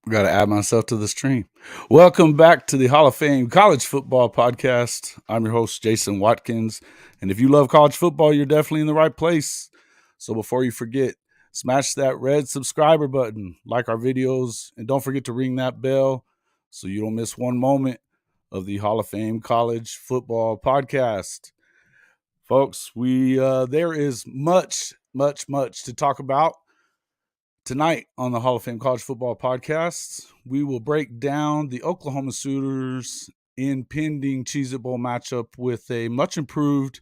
Got to add myself to the stream. Welcome back to the Hall of Fame College Football Podcast. I'm your host, Jason Watkins. And if you love college football, you're definitely in the right place. So before you forget, smash that red subscriber button, like our videos, and don't forget to ring that bell so you don't miss one moment of the Hall of Fame College Football Podcast. Folks, there is much to talk about. Tonight on the Hall of Fame College Football Podcast, we will break down the Oklahoma Sooners impending Cheez-it Bowl matchup with a much improved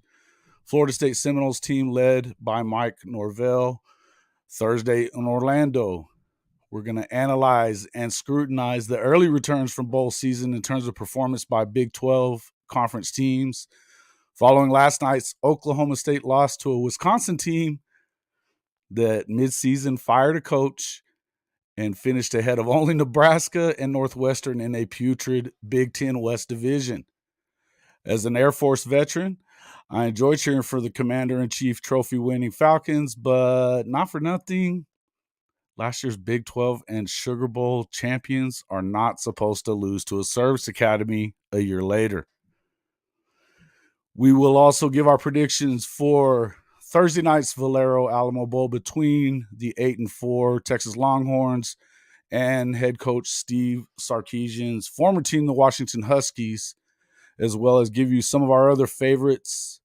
Florida State Seminoles team led by Mike Norvell Thursday in Orlando. We're going to analyze and scrutinize the early returns from bowl season in terms of performance by Big 12 conference teams. Following last night's Oklahoma State loss to a Wisconsin team that midseason fired a coach and finished ahead of only Nebraska and Northwestern in a putrid Big Ten West division. As an Air Force veteran, I enjoy cheering for the Commander-in-Chief trophy-winning Falcons, but not for nothing. Last year's Big 12 and Sugar Bowl champions are not supposed to lose to a service academy a year later. We will also give our predictions for Thursday night's Valero Alamo Bowl between the 8-4 Texas Longhorns and head coach Steve Sarkisian's former team, the Washington Huskies, as well as give you some of our other favorites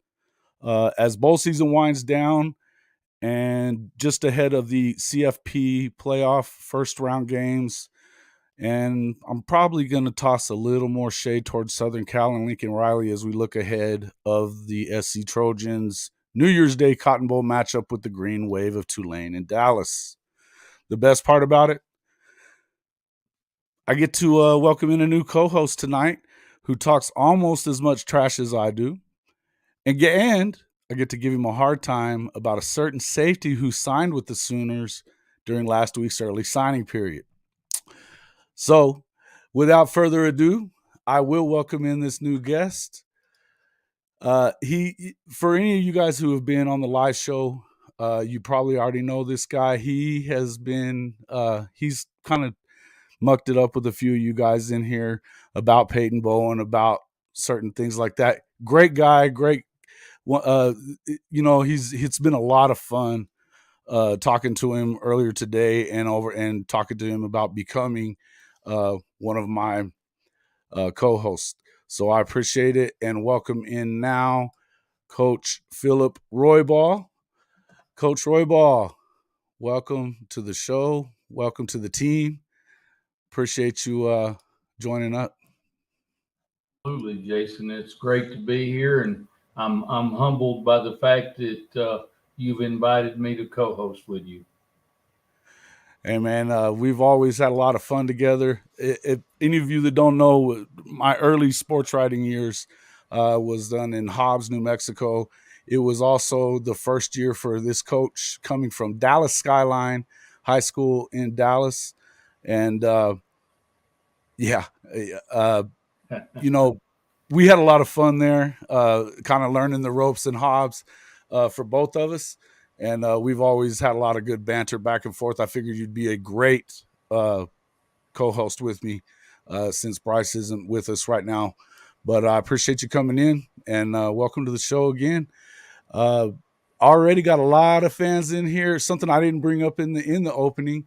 as bowl season winds down and just ahead of the CFP playoff first round games. And I'm probably going to toss a little more shade towards Southern Cal and Lincoln Riley as we look ahead of the SC Trojans New Year's Day Cotton Bowl matchup with the Green Wave of Tulane in Dallas. The best part about it, I get to welcome in a new co-host tonight who talks almost as much trash as I do. And I get to give him a hard time about a certain safety who signed with the Sooners during last week's early signing period. So, without further ado, I will welcome in this new guest. For any of you guys who have been on the live show, you probably already know this guy. He has been, he's kind of mucked it up with a few of you guys in here about Peyton Bowen, about certain things like that. Great guy, great. It's been a lot of fun talking to him earlier today and talking to him about becoming one of my co-hosts. So I appreciate it and welcome in now Coach Philip Royball. Coach Royball, welcome to the show. Welcome to the team. Appreciate you joining up. Absolutely, Jason. It's great to be here, and I'm humbled by the fact that you've invited me to co-host with you. Hey man, we've always had a lot of fun together. If any of you that don't know, my early sports writing years was done in Hobbs, New Mexico. It was also the first year for this coach coming from Dallas Skyline High School in Dallas, and yeah, uh, you know, we had a lot of fun there, kind of learning the ropes in Hobbs for both of us. And we've always had a lot of good banter back and forth. I figured you'd be a great co-host with me since Bryce isn't with us right now. But I appreciate you coming in and welcome to the show again. Already got a lot of fans in here. Something I didn't bring up in the opening.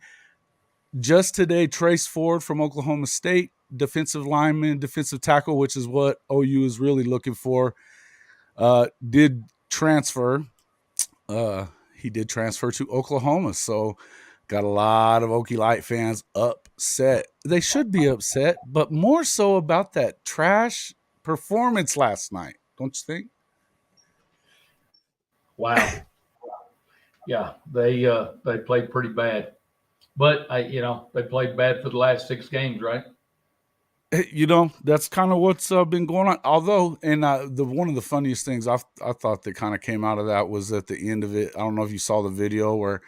Just today, Trace Ford from Oklahoma State, defensive lineman, defensive tackle, which is what OU is really looking for, did transfer. He did transfer to Oklahoma, so got a lot of Okie Light fans upset. They should be upset, but more so about that trash performance last night, don't you think? Wow. Yeah, they played pretty bad, but they played bad for the last 6 games, right? That's kind of what's been going on. Although, and the one of the funniest things I thought that kind of came out of that was at the end of it. I don't know if you saw the video where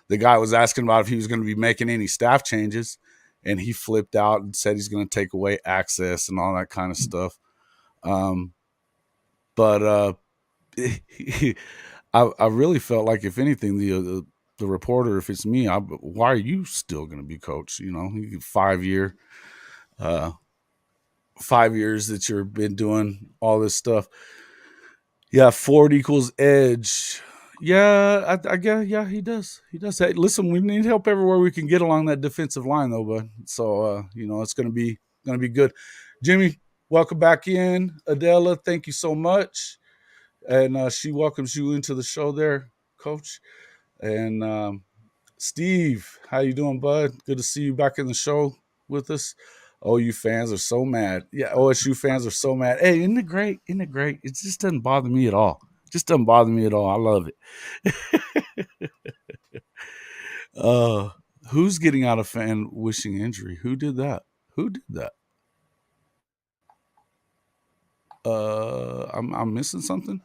the guy was asking about if he was going to be making any staff changes, and he flipped out and said he's going to take away access and all that kind of stuff. But I really felt like, if anything, the the reporter, if it's me, why are you still going to be coach? 5 year, 5 years that you've been doing all this stuff. Yeah, Ford equals edge. Yeah, I guess. Yeah, he does. He does. Hey, listen, we need help everywhere we can get along that defensive line, though, bud. So it's gonna be good. Jimmy, welcome back in. Adela, thank you so much, and she welcomes you into the show there, Coach. And Steve, how you doing, bud? Good to see you back in the show with us. OU fans are so mad. Yeah, OSU fans are so mad. Hey, isn't it great? Isn't it great? It just doesn't bother me at all. Just doesn't bother me at all. I love it. uh, who's getting out of fan wishing injury? Who did that? Who did that? I'm missing something.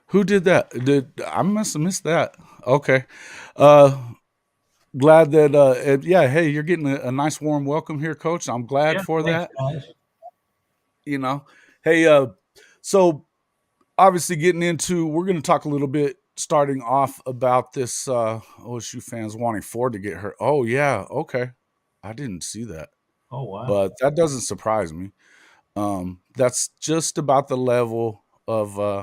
Who did that? I must have missed that? Okay. Uh, glad that yeah, hey, you're getting a nice warm welcome here, Coach. I'm glad Yeah, for thanks, that. guys. You know, hey, so obviously getting into, we're going to talk a little bit starting off about this OSU fans wanting Ford to get hurt. Oh yeah, okay, I didn't see that, Oh, wow. but that doesn't surprise me. That's just about the level of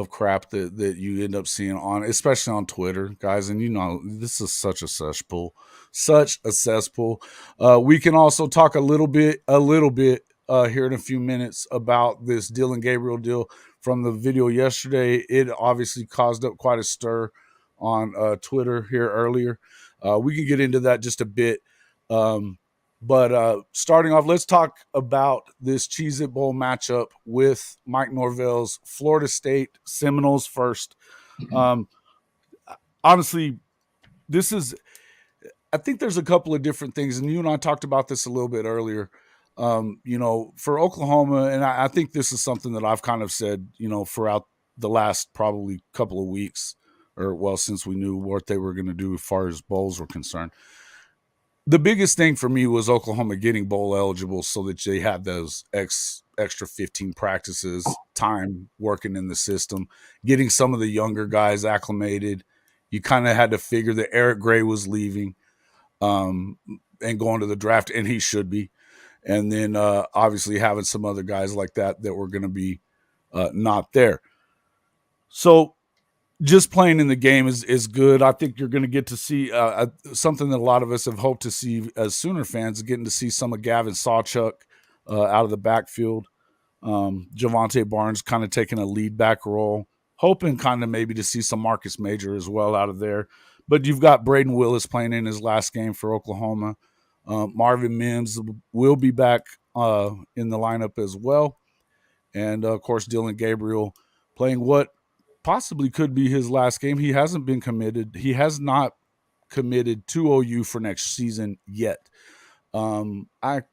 crap that you end up seeing on, especially on Twitter, guys. And this is such a cesspool, such a cesspool. We can also talk a little bit here in a few minutes about this Dylan Gabriel deal from the video yesterday. It obviously caused up quite a stir on Twitter here earlier. We can get into that just a bit. But starting off, let's talk about this Cheez-it Bowl matchup with Mike Norvell's Florida State Seminoles first. Um, honestly, this is, I think there's a couple of different things, and you and I talked about this a little bit earlier. For Oklahoma, and I think this is something that I've kind of said, throughout the last probably couple of weeks, or well, since we knew what they were going to do as far as bowls were concerned. The biggest thing for me was Oklahoma getting bowl eligible so that they had those extra 15 practices, time working in the system, getting some of the younger guys acclimated. You kind of had to figure that Eric Gray was leaving and going to the draft, and he should be. And then obviously having some other guys like that were going to be not there. So just playing in the game is good. I think you're going to get to see something that a lot of us have hoped to see as Sooner fans, getting to see some of Gavin Sawchuk out of the backfield. Javante Barnes kind of taking a lead back role, hoping kind of maybe to see some Marcus Major as well out of there. But you've got Braden Willis playing in his last game for Oklahoma. Marvin Mims will be back in the lineup as well. And, of course, Dylan Gabriel playing what possibly could be his last game. He hasn't been committed. He has not committed to OU for next season yet. I've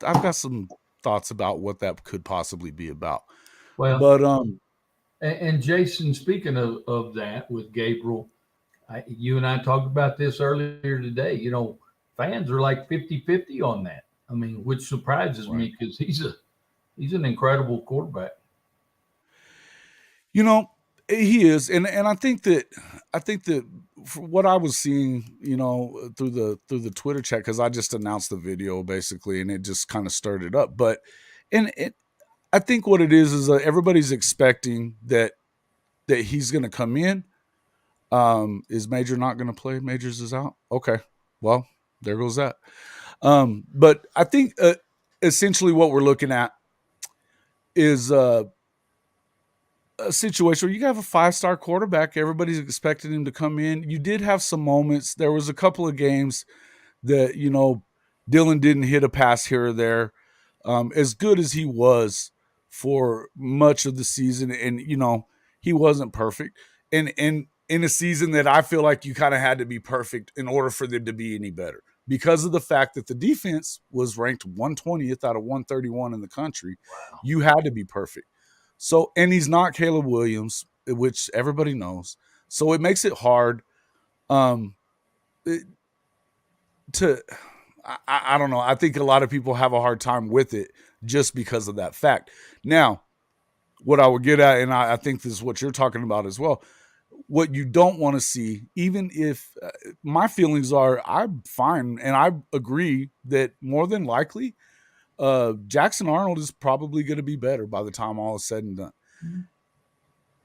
got some thoughts about what that could possibly be about. Well, But and Jason, speaking of that with Gabriel, you and I talked about this earlier today. Fans are like 50-50 on that. I mean, which surprises me because he's an incredible quarterback. He is, and I think that for what I was seeing, through the Twitter chat, because I just announced the video basically, and it just kind of stirred it up. But I think what it is everybody's expecting that he's going to come in. Is Major not going to play? Majors is out. Okay, well, there goes that. But I think essentially what we're looking at is a situation where you have a 5-star quarterback. Everybody's expecting him to come in. You did have some moments. There was a couple of games that, Dylan didn't hit a pass here or there. As good as he was for much of the season, and, he wasn't perfect. And in a season that I feel like you kind of had to be perfect in order for them to be any better, because of the fact that the defense was ranked 120th out of 131 in the country. Wow. You had to be perfect. So, and he's not Caleb Williams, which everybody knows. So it makes it hard I don't know. I think a lot of people have a hard time with it just because of that fact. Now, what I would get at, and I think this is what you're talking about as well. What you don't want to see, even if my feelings are, I'm fine, and I agree that more than likely, Jackson Arnold is probably going to be better by the time all is said and done. Mm-hmm.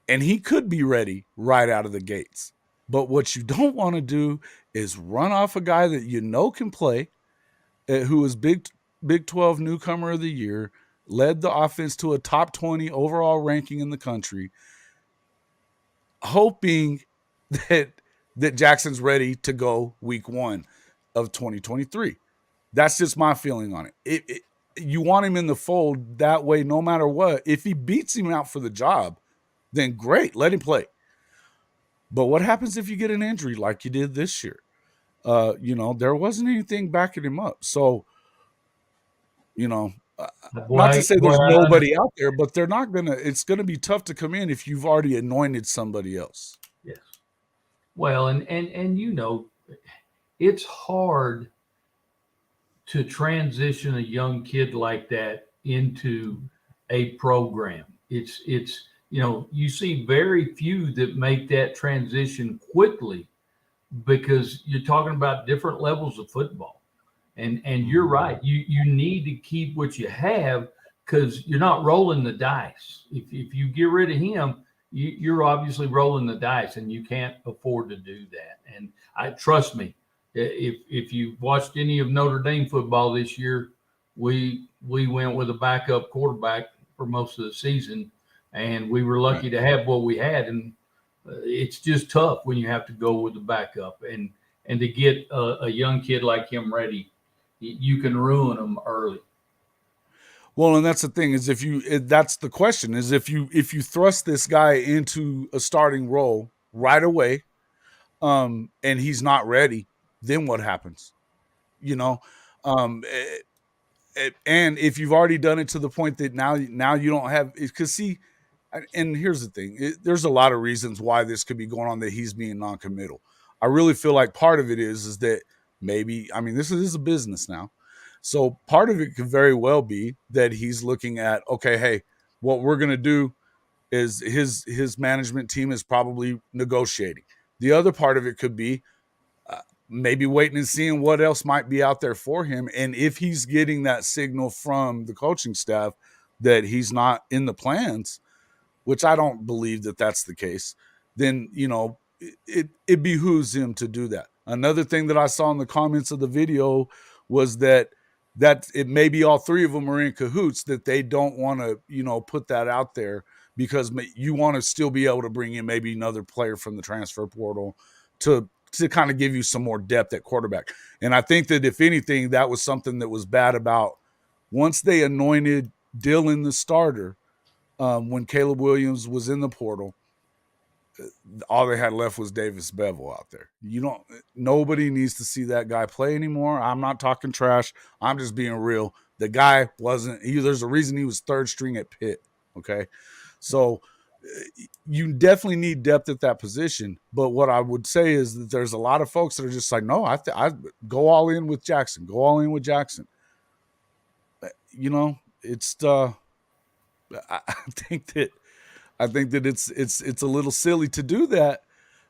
And he could be ready right out of the gates. But what you don't want to do is run off a guy that you know can play, who is Big 12 newcomer of the year, led the offense to a top 20 overall ranking in the country, hoping that Jackson's ready to go week 1 of 2023. That's just my feeling on it. You want him in the fold that way, no matter what. If he beats him out for the job, then great, let him play. But what happens if you get an injury like you did this year? There wasn't anything backing him up. So, not to say there's nobody out there, but they're not gonna. It's gonna be tough to come in if you've already anointed somebody else. Yes. Well, and it's hard to transition a young kid like that into a program. It's you see very few that make that transition quickly, because you're talking about different levels of football. And you're right. You need to keep what you have, because you're not rolling the dice. If you get rid of him, you're obviously rolling the dice, and you can't afford to do that. And trust me, if you've watched any of Notre Dame football this year, we went with a backup quarterback for most of the season, and we were lucky to have what we had. And it's just tough when you have to go with the backup, and to get a young kid like him ready, you can ruin them early. Well, and that's the thing, is that's the question, is if you thrust this guy into a starting role right away, and he's not ready, then what happens? And if you've already done it to the point that now you don't have, because see, and here's the thing, there's a lot of reasons why this could be going on, that he's being non-committal. I really feel like part of it is that maybe, this is a business now. So part of it could very well be that he's looking at, okay, hey, what we're going to do is his management team is probably negotiating. The other part of it could be maybe waiting and seeing what else might be out there for him. And if he's getting that signal from the coaching staff that he's not in the plans, which I don't believe that that's the case, then, it behooves him to do that. Another thing that I saw in the comments of the video was that it may be all three of them are in cahoots, that they don't want to, put that out there, because you want to still be able to bring in maybe another player from the transfer portal to kind of give you some more depth at quarterback. And I think that if anything, that was something that was bad about once they anointed Dylan the starter, when Caleb Williams was in the portal, all they had left was Davis Bevel out there. Nobody needs to see that guy play anymore. I'm not talking trash. I'm just being real. The guy there's a reason he was third string at Pitt. Okay. So you definitely need depth at that position. But what I would say is that there's a lot of folks that are just like, no, I go all in with Jackson. Go all in with Jackson. It's I think that it's a little silly to do that,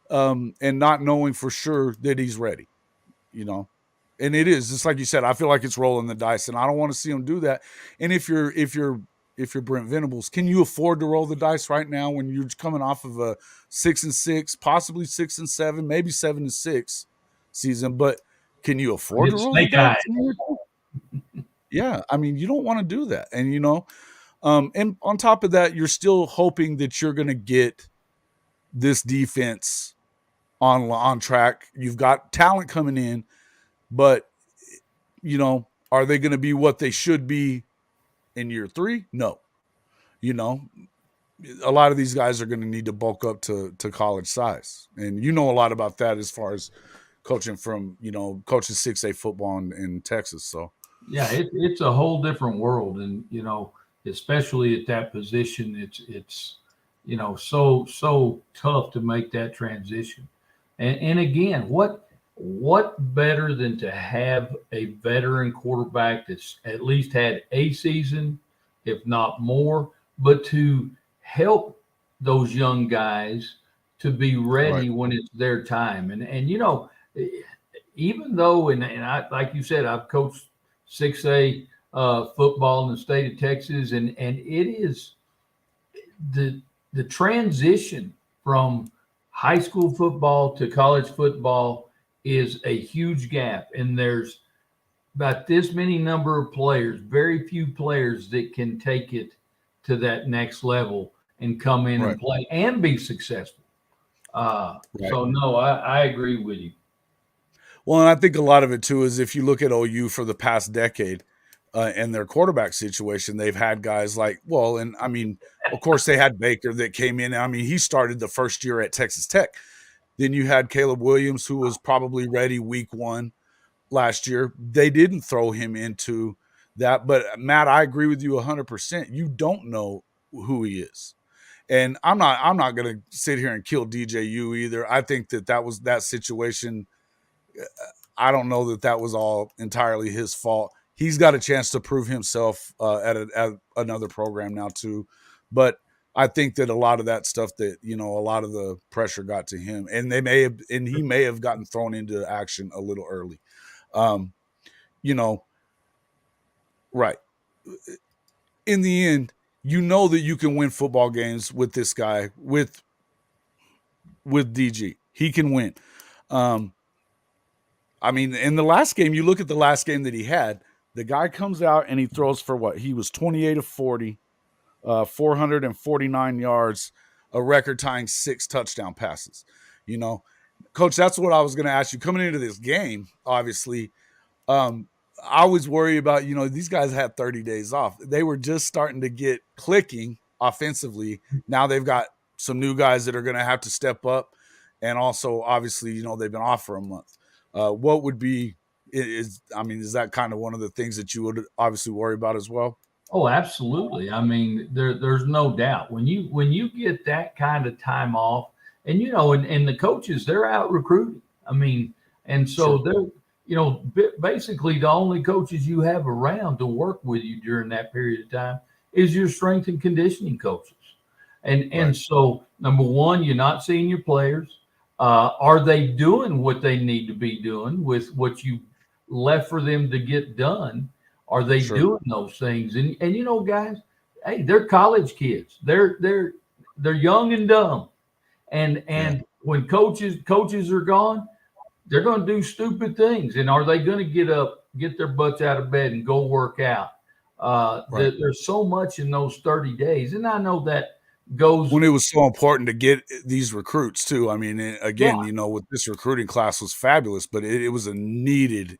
and not knowing for sure that he's ready, and it is just like you said. I feel like it's rolling the dice, and I don't want to see him do that. And if you're Brent Venables, can you afford to roll the dice right now when you're coming off of a 6-6, possibly 6-7, maybe 7-6 season? But can you afford to roll the dice? Yeah, you don't want to do that, and and on top of that, you're still hoping that you're going to get this defense on track. You've got talent coming in, but are they going to be what they should be in year 3? No. A lot of these guys are going to need to bulk up to college size, and a lot about that as far as coaching from coaching 6A football in Texas. So yeah, it's a whole different world, and especially at that position, it's so tough to make that transition. And again, what better than to have a veteran quarterback that's at least had a season, if not more, but to help those young guys to be Right. ready when it's their time. And even though, and I, like you said, I've coached 6A football in the state of Texas, and it is the the transition from high school football to college football is a huge gap, and there's about this many number of players, very few players that can take it to that next level and come in and Right. play and be successful. Right. So no, I agree with you. Well, and I think a lot of it too is if you look at OU for the past decade and their quarterback situation, they've had guys like, well, and I mean, of course, they had Baker that came in. I mean, he started the first year at Texas Tech. Then you had Caleb Williams, who was probably ready week one last year. They didn't throw him into that. But Matt, I agree with you 100%. You don't know who he is. And I'm not going to sit here and kill DJU either. I think that was that situation. I don't know that was all entirely his fault. He's got a chance to prove himself at another program now too, but I think that a lot of that stuff that a lot of the pressure got to him, and he may have gotten thrown into action a little early. Um, you know, right. In the end, you know that you can win football games with this guy with DG. He can win. Um, I mean, in the last game, you look at the last game that he had, the guy comes out and he throws for what? He was 28 of 40, 449 yards, a record tying 6 touchdown passes. You know, Coach, that's what I was going to ask you coming into this game, obviously. Um, I was worried about, these guys had 30 days off. They were just starting to get clicking offensively. Now they've got some new guys that are going to have to step up. And also, obviously, they've been off for a month. What would be is that kind of one of the things that you would obviously worry about as well? Oh, absolutely. I mean, there's no doubt when you get that kind of time off, and and the coaches, they're out recruiting. I mean, and so Sure. they're basically the only coaches you have around to work with you during that period of time is your strength and conditioning coaches. And Right. so number one, you're not seeing your players. Are they doing what they need to be doing with what you left for them to get done? Are they Sure. doing those things? And guys, hey, they're college kids. They're young and dumb. And Yeah. and when coaches are gone, they're going to do stupid things. And are they going to get up, get their butts out of bed, and go work out? Right. There's so much in those 30 days, and I know that goes. When it was so important to get these recruits too. I mean, Yeah, again, with this recruiting class was fabulous, but it was a needed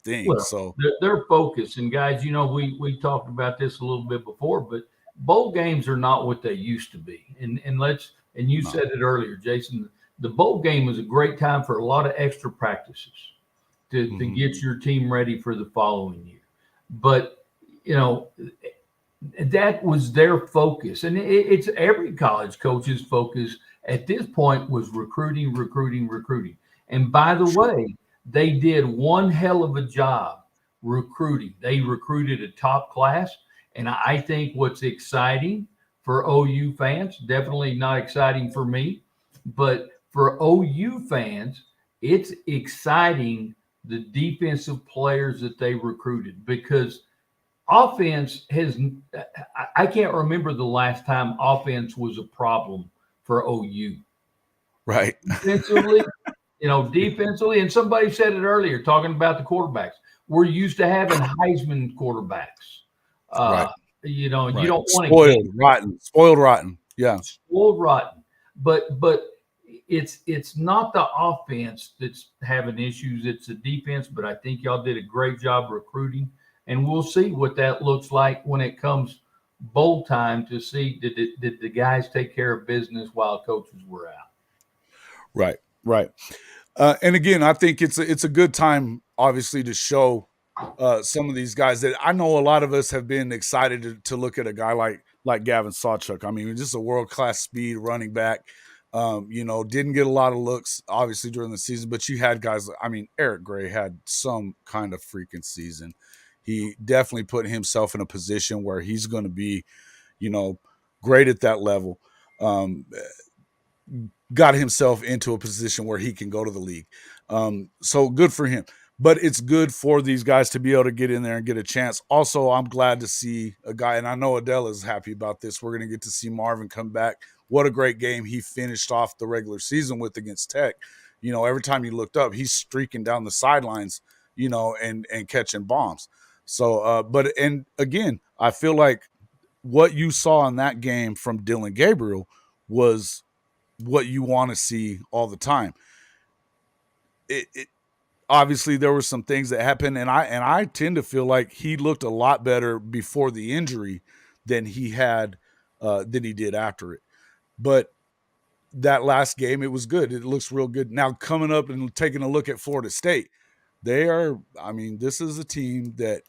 thing. well, So their focus. And guys, we talked about this a little bit before, but bowl games are not what they used to be. And you no. said it earlier, Jason. The bowl game was a great time for a lot of extra practices to Mm-hmm. get your team ready for the following year. But you know that was their focus, and it's every college coach's focus at this point was recruiting, recruiting, recruiting. And by the Sure. way, they did one hell of a job recruiting. They recruited a top class, and I think what's exciting for OU fans, definitely not exciting for me, but for OU fans, it's exciting the defensive players that they recruited because offense has I can't remember the last time offense was a problem for OU. Right. Defensively, defensively, and somebody said it earlier talking about the quarterbacks. We're used to having Heisman quarterbacks. Right. Uh, you Right. don't want to get Spoiled rotten. Yeah. spoiled rotten. But it's not the offense that's having issues, it's the defense. But I think y'all did a great job recruiting, and we'll see what that looks like when it comes bowl time to see did the guys take care of business while coaches were out. Right. Right. And again, I think it's a good time, obviously, to show some of these guys that I know a lot of us have been excited to look at a guy like Gavin Sawchuk. I mean, just a world class speed running back. Didn't get a lot of looks obviously during the season, but you had guys. I mean, Eric Gray had some kind of freaking season. He definitely put himself in a position where he's going to be, you know, great at that level. Um, got himself into a position where he can go to the league. So good for him. But it's good for these guys to be able to get in there and get a chance. Also, I'm glad to see a guy, and I know Adele is happy about this. We're going to get to see Marvin come back. What a great game he finished off the regular season with against Tech. Every time you looked up, he's streaking down the sidelines, and catching bombs. So, and again, I feel like what you saw in that game from Dylan Gabriel was what you want to see all the time. It obviously there were some things that happened, and I tend to feel like he looked a lot better before the injury than he did after it. But that last game, it was good. It looks real good. Now coming up and taking a look at Florida State, this is a team that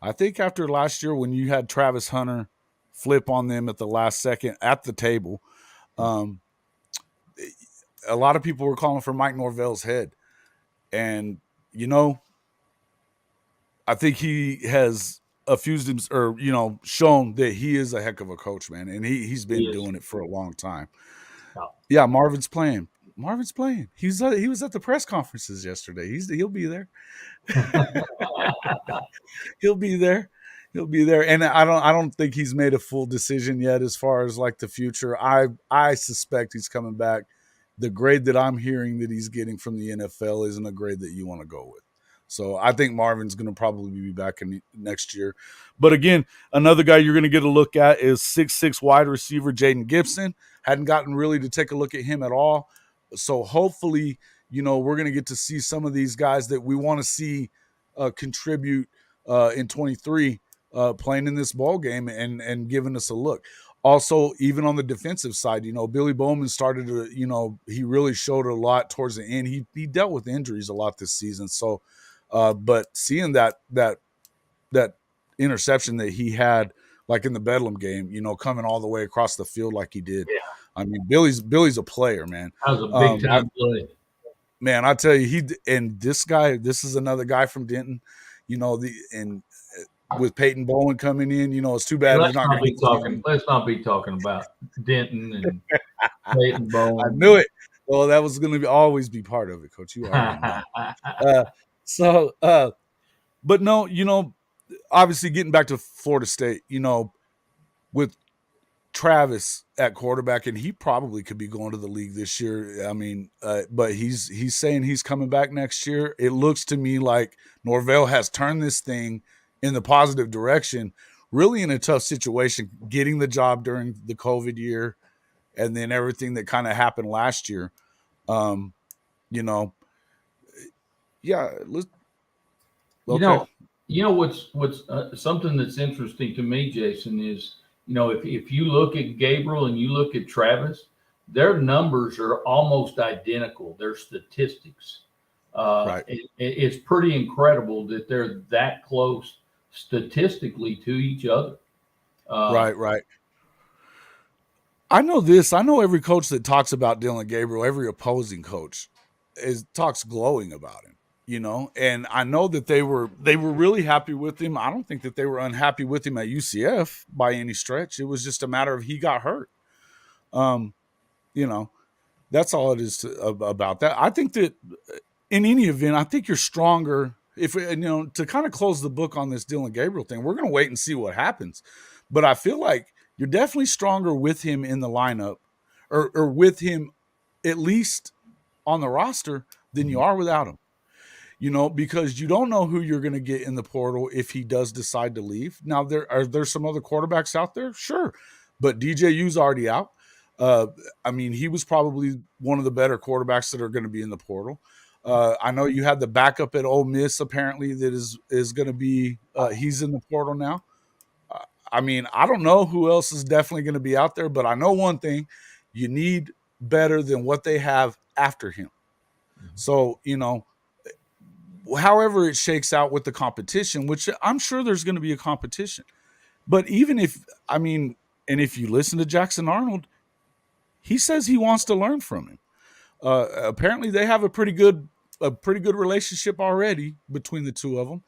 I think after last year when you had Travis Hunter flip on them at the last second at the table, a lot of people were calling for Mike Norvell's head. And, I think he has effused him shown that he is a heck of a coach, man. And he's been doing it for a long time. Yeah, Marvin's playing. He was at the press conferences yesterday. He'll be there. He'll be there. And I don't think he's made a full decision yet as far as like the future. I suspect he's coming back. The grade that I'm hearing that he's getting from the NFL isn't a grade that you want to go with. So I think Marvin's going to probably be back next year. But again, another guy you're going to get a look at is 6'6" wide receiver Jaden Gibson. Hadn't gotten really to take a look at him at all. So hopefully, we're going to get to see some of these guys that we want to see contribute in 23 playing in this ball game and giving us a look. Also, even on the defensive side, Billy Bowman started to, he really showed a lot towards the end. He dealt with injuries a lot this season. So, but seeing that interception that he had, like in the Bedlam game, coming all the way across the field like he did. Yeah. I mean, Billy's a player, man. That was a big time play. Man, I tell you, this is another guy from Denton, with Peyton Bowen coming in, it's too bad Let's not be talking about Denton and Peyton Bowen. I knew it. Well, that was going to always be part of it, Coach. You already know. But no, obviously getting back to Florida State, with Travis at quarterback, and he probably could be going to the league this year. I mean, but he's saying he's coming back next year. It looks to me like Norvell has turned this thing in the positive direction, really in a tough situation, getting the job during the COVID year and then everything that kind of happened last year. Yeah. Okay. What's something that's interesting to me, Jason, is, if you look at Gabriel and you look at Travis, their numbers are almost identical. Their statistics. Right. It's pretty incredible that they're that close statistically to each other. Right. I know this. I know every coach that talks about Dylan Gabriel, every opposing coach, talks glowing about him. And I know that they were really happy with him. I don't think that they were unhappy with him at UCF by any stretch. It was just a matter of he got hurt. That's all it is about that. I think that in any event, I think you're stronger if to kind of close the book on this Dylan Gabriel thing. We're going to wait and see what happens, but I feel like you're definitely stronger with him in the lineup, or with him at least on the roster than you are without him. Because you don't know who you're going to get in the portal if he does decide to leave. Now, there's some other quarterbacks out there, sure, but DJU's already out. He was probably one of the better quarterbacks that are going to be in the portal. I know you had the backup at Ole Miss apparently that is going to be he's in the portal now. I don't know who else is definitely going to be out there, but I know one thing: you need better than what they have after him. So however it shakes out with the competition, which I'm sure there's going to be a competition. But even if you listen to Jackson Arnold, he says he wants to learn from him. Apparently they have a pretty good relationship already between the two of them.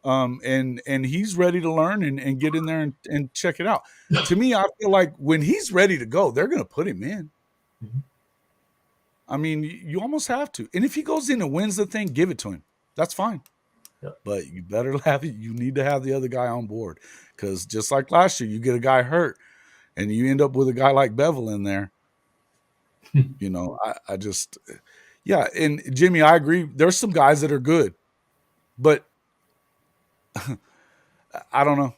And he's ready to learn and get in there and check it out. To me, I feel like when he's ready to go, they're going to put him in. Mhm. I mean, you almost have to. And if he goes in and wins the thing, give it to him. That's fine. Yep. But you better have it. You need to have the other guy on board, because just like last year, you get a guy hurt and you end up with a guy like Bevel in there. I just, yeah. And Jimmy, I agree. There's some guys that are good, but I don't know.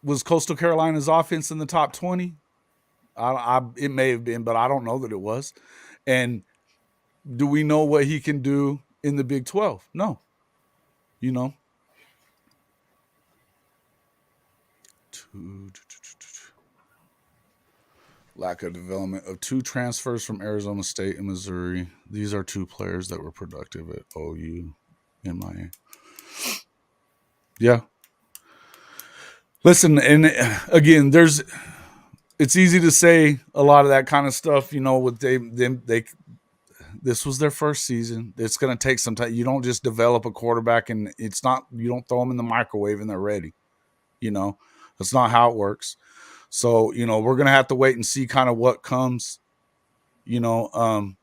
Was Coastal Carolina's offense in the top 20? It may have been, but I don't know that it was. And do we know what he can do in the Big 12? No. You know, lack of development of 2 transfers from Arizona State and Missouri. These are 2 players that were productive at OU and MIA. Yeah. Listen, and again, it's easy to say a lot of that kind of stuff, with they this was their first season. It's going to take some time. You don't just develop a quarterback and you don't throw them in the microwave and they're ready. That's not how it works. So, we're going to have to wait and see kind of what comes, and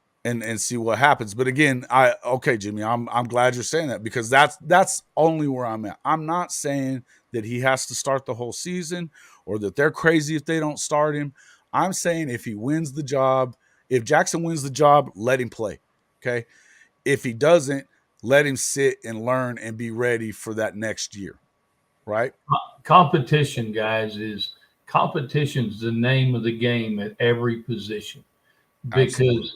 see what happens. But again, okay, Jimmy, I'm glad you're saying that, because that's only where I'm at. I'm not saying that he has to start the whole season or that they're crazy if they don't start him. I'm saying if he wins the job, if Jackson wins the job, let him play. Okay. If he doesn't, let him sit and learn and be ready for that next year. Right. Competition, guys, competition's the name of the game at every position, because Absolutely.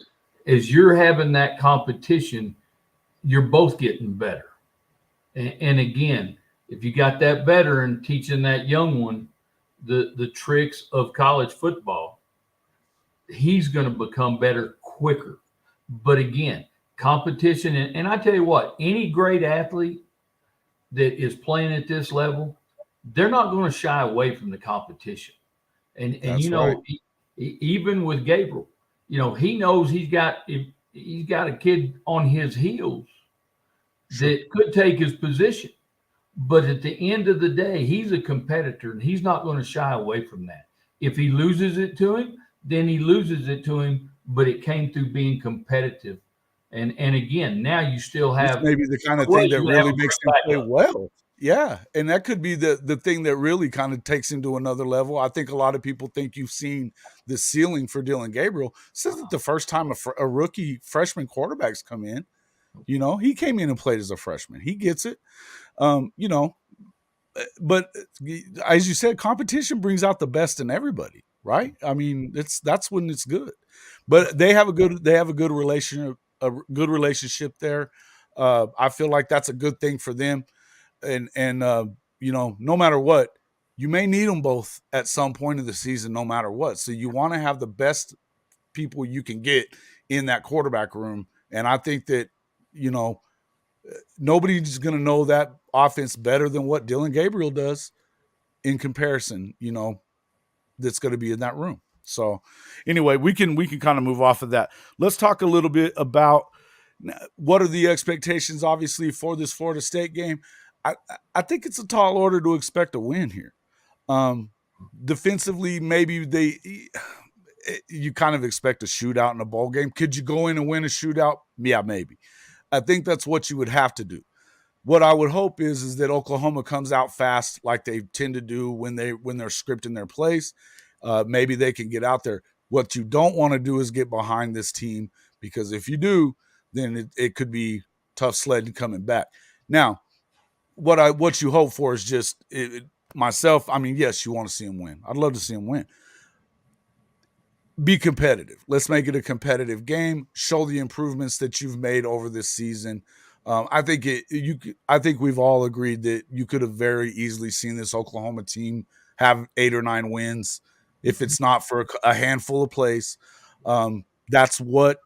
as you're having that competition, you're both getting better. And again, if you got that veteran teaching that young one the tricks of college football, he's going to become better quicker. But again, competition, and I tell you what, any great athlete that is playing at this level, they're not going to shy away from the competition. And That's right. even with Gabriel, he knows he's got a kid on his heels that could take his position. But at the end of the day, he's a competitor and he's not going to shy away from that. If he loses it to him, then he loses it to him, but it came through being competitive. And again, now you still This have may be the kind of well, thing that you have really a makes great him play backup. well. Yeah, and that could be the thing that really kind of takes him to another level. I think a lot of people think you've seen the ceiling for Dillon Gabriel. This isn't the first time a rookie freshman quarterback's come in. He came in and played as a freshman. He gets it. Um, you know, but as you said, competition brings out the best in everybody, right? I mean, that's when it's good. But they have a good relationship there. I feel like that's a good thing for them, and no matter what, you may need them both at some point of the season, no matter what. So you want to have the best people you can get in that quarterback room, and I think that you know nobody's going to know that offense better than what Dillon Gabriel does in comparison, that's going to be in that room. So anyway, we can kind of move off of that. Let's talk a little bit about what are the expectations, obviously, for this Florida State game. I think it's a tall order to expect a win here. Um, Defensively, maybe you kind of expect a shootout in a bowl game. Could you go in and win a shootout? Yeah, maybe. I think that's what you would have to do. What I would hope is that Oklahoma comes out fast, like they tend to do when they're scripting their plays. Maybe they can get out there. What you don't want to do is get behind this team, because if you do, then it could be tough sledding coming back. Now, what you hope for is just myself. I mean, yes, you want to see them win. I'd love to see them win. Be competitive. Let's make it a competitive game. Show the improvements that you've made over this season. I think I think we've all agreed that you could have very easily seen this Oklahoma team have 8 or 9 wins, if it's not for a handful of plays. That's what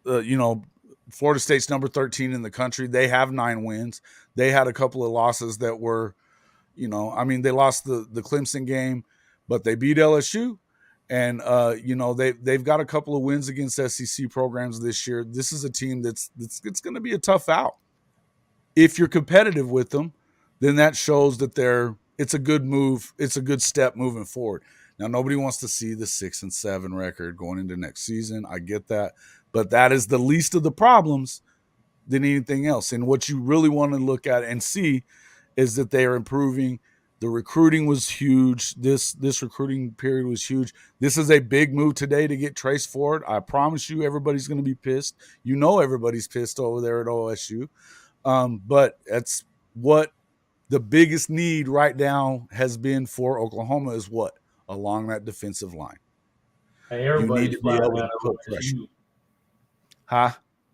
Florida State's number 13 in the country. They have 9 wins. They had a couple of losses that were, they lost the Clemson game, but they beat LSU. And they've got a couple of wins against SEC programs this year. This is a team that's it's going to be a tough out if you're competitive with them. then that shows that it's a good move. It's a good step moving forward. Now, nobody wants to see the 6-7 record going into next season. I get that, but that is the least of the problems than anything else. And what you really want to look at and see is that they are improving. The recruiting was huge. This recruiting period was huge. This is a big move today to get Trace Ford. I promise you, everybody's going to be pissed. You know, everybody's pissed over there at OSU. But that's what the biggest need right now has been for Oklahoma is what? Along that defensive line. Hey, You need everybody's to be flying able out to of put pressure. OSU. Huh?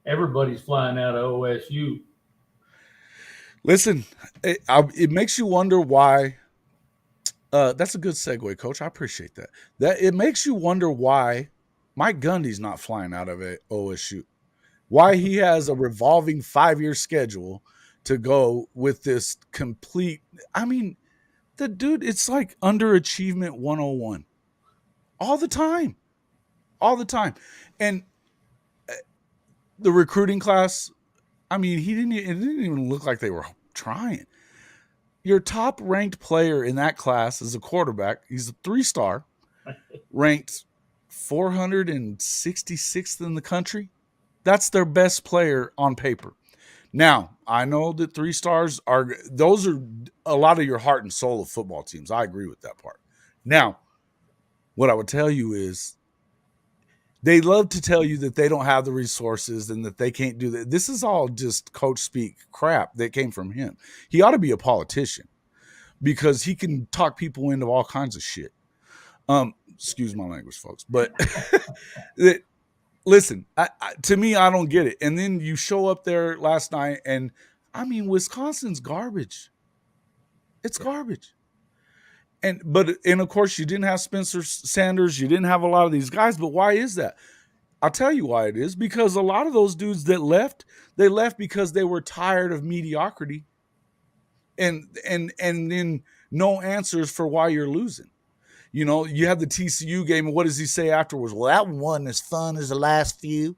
Everybody's flying out of OSU. Listen, it makes you wonder why. That's a good segue, Coach. I appreciate that. That it makes you wonder why Mike Gundy's not flying out of OSU. Why he has a revolving 5-year schedule to go with this complete. I mean, the dude, it's like underachievement 101 all the time, all the time, and the recruiting class. I mean, it didn't even look like they were trying. Your top ranked player in that class is a quarterback. He's a 3-star, ranked 466th in the country. That's their best player on paper. Now, I know that 3-stars those are a lot of your heart and soul of football teams. I agree with that part. Now, what I would tell you is they love to tell you that they don't have the resources and that they can't do that. This is all just coach speak crap that came from him. He ought to be a politician because he can talk people into all kinds of shit. Excuse my language, folks, but listen, to me, I don't get it. And then you show up there last night, and I mean, Wisconsin's garbage. It's garbage. And of course, you didn't have Spencer Sanders. You didn't have a lot of these guys. But why is that? I'll tell you why it is. Because a lot of those dudes that left, they left because they were tired of mediocrity, and then no answers for why you're losing. You know, you have the TCU game, and what does he say afterwards? Well, that one wasn't as fun as the last few,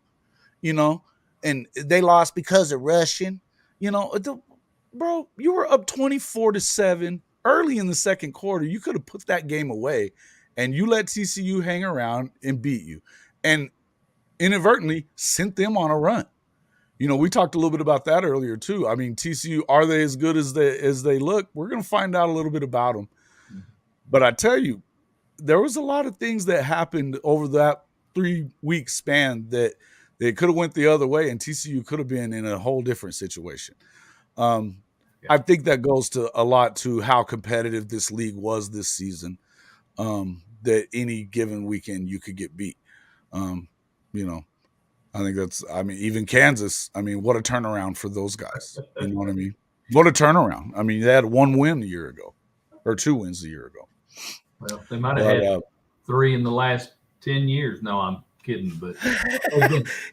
you know, and they lost because of rushing. You know, bro, you were up 24-7 early in the second quarter. You could have put that game away, and you let TCU hang around and beat you, and inadvertently sent them on a run. You know, we talked a little bit about that earlier too. I mean, TCU, are they as good as they look? We're going to find out a little bit about them. But I tell you, there was a lot of things that happened over that 3-week span that they could have went the other way, and TCU could have been in a whole different situation. I think that goes to a lot to how competitive this league was this season. That any given weekend you could get beat. You know, I think I mean, even Kansas, I mean, what a turnaround for those guys. You know what I mean? What a turnaround. I mean, they had 1 win a year ago, or 2 wins a year ago. Well, they might have had 3 in the last 10 years. No, I'm kidding. But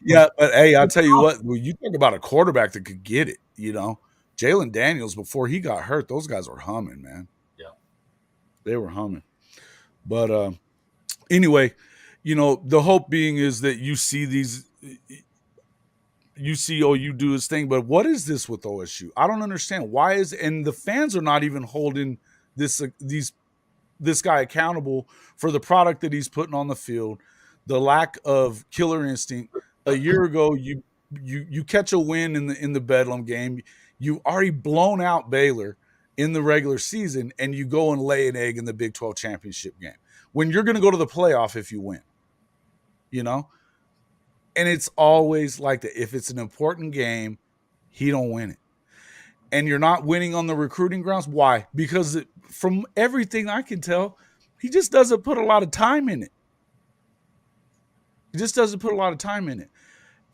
yeah, but hey, I'll tell you what, when you talk about a quarterback that could get it, you know, Jalen Daniels, before he got hurt, those guys were humming, man. Yeah. They were humming. But anyway, you know, the hope being is that you see OU do his thing, but what is this with OSU? I don't understand. And the fans are not even holding this guy accountable for the product that he's putting on the field, the lack of killer instinct. A year ago, you catch a win in the Bedlam game. You've already blown out Baylor in the regular season, and you go and lay an egg in the Big 12 championship game when you're going to go to the playoff if you win, you know? And it's always like that. If it's an important game, he don't win it. And you're not winning on the recruiting grounds. Why? Because from everything I can tell, he just doesn't put a lot of time in it. He just doesn't put a lot of time in it.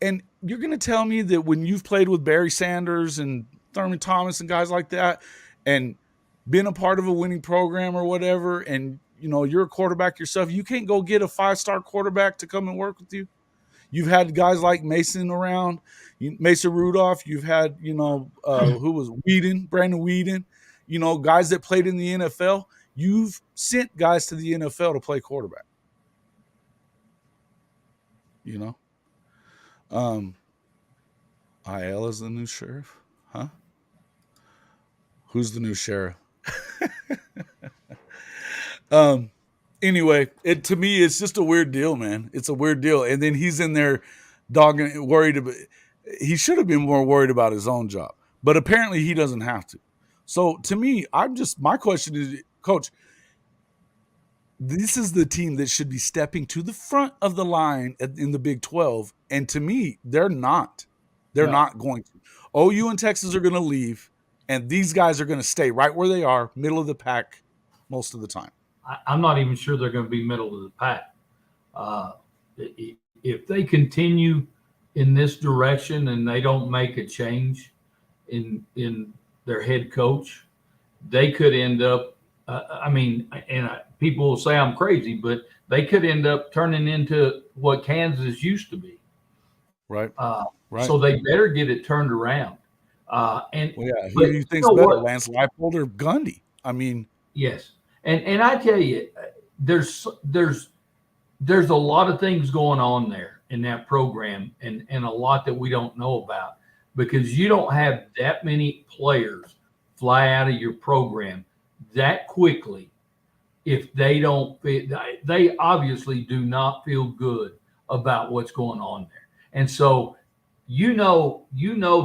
And you're going to tell me that when you've played with Barry Sanders and Thurman Thomas and guys like that and been a part of a winning program or whatever, and, you know, you're a quarterback yourself, you can't go get a 5-star quarterback to come and work with you? You've had guys like Mason around, Mason Rudolph. You've had, you know, who was Brandon Whedon, you know, guys that played in the NFL. You've sent guys to the NFL to play quarterback. You know, IL is the new sheriff, huh? Who's the new sheriff? um. Anyway, to me, it's just a weird deal, man. It's a weird deal. And then he's in there, dogging, worried about. He should have been more worried about his own job, but apparently he doesn't have to. So to me, my question is, Coach, this is the team that should be stepping to the front of the line in the Big 12. And to me, they're not. They're not going to. OU and Texas are going to leave, and these guys are going to stay right where they are, middle of the pack, most of the time. I'm not even sure they're going to be middle of the pack. If they continue in this direction and they don't make a change in their head coach, they could end up. People will say I'm crazy, but they could end up turning into what Kansas used to be. Right. Right. So they better get it turned around. Who do you think's better, Lance Leipold or Gundy? I mean, yes. And I tell you, there's a lot of things going on there in that program, and a lot that we don't know about, because you don't have that many players fly out of your program that quickly if they don't fit. They obviously do not feel good about what's going on there. And so you know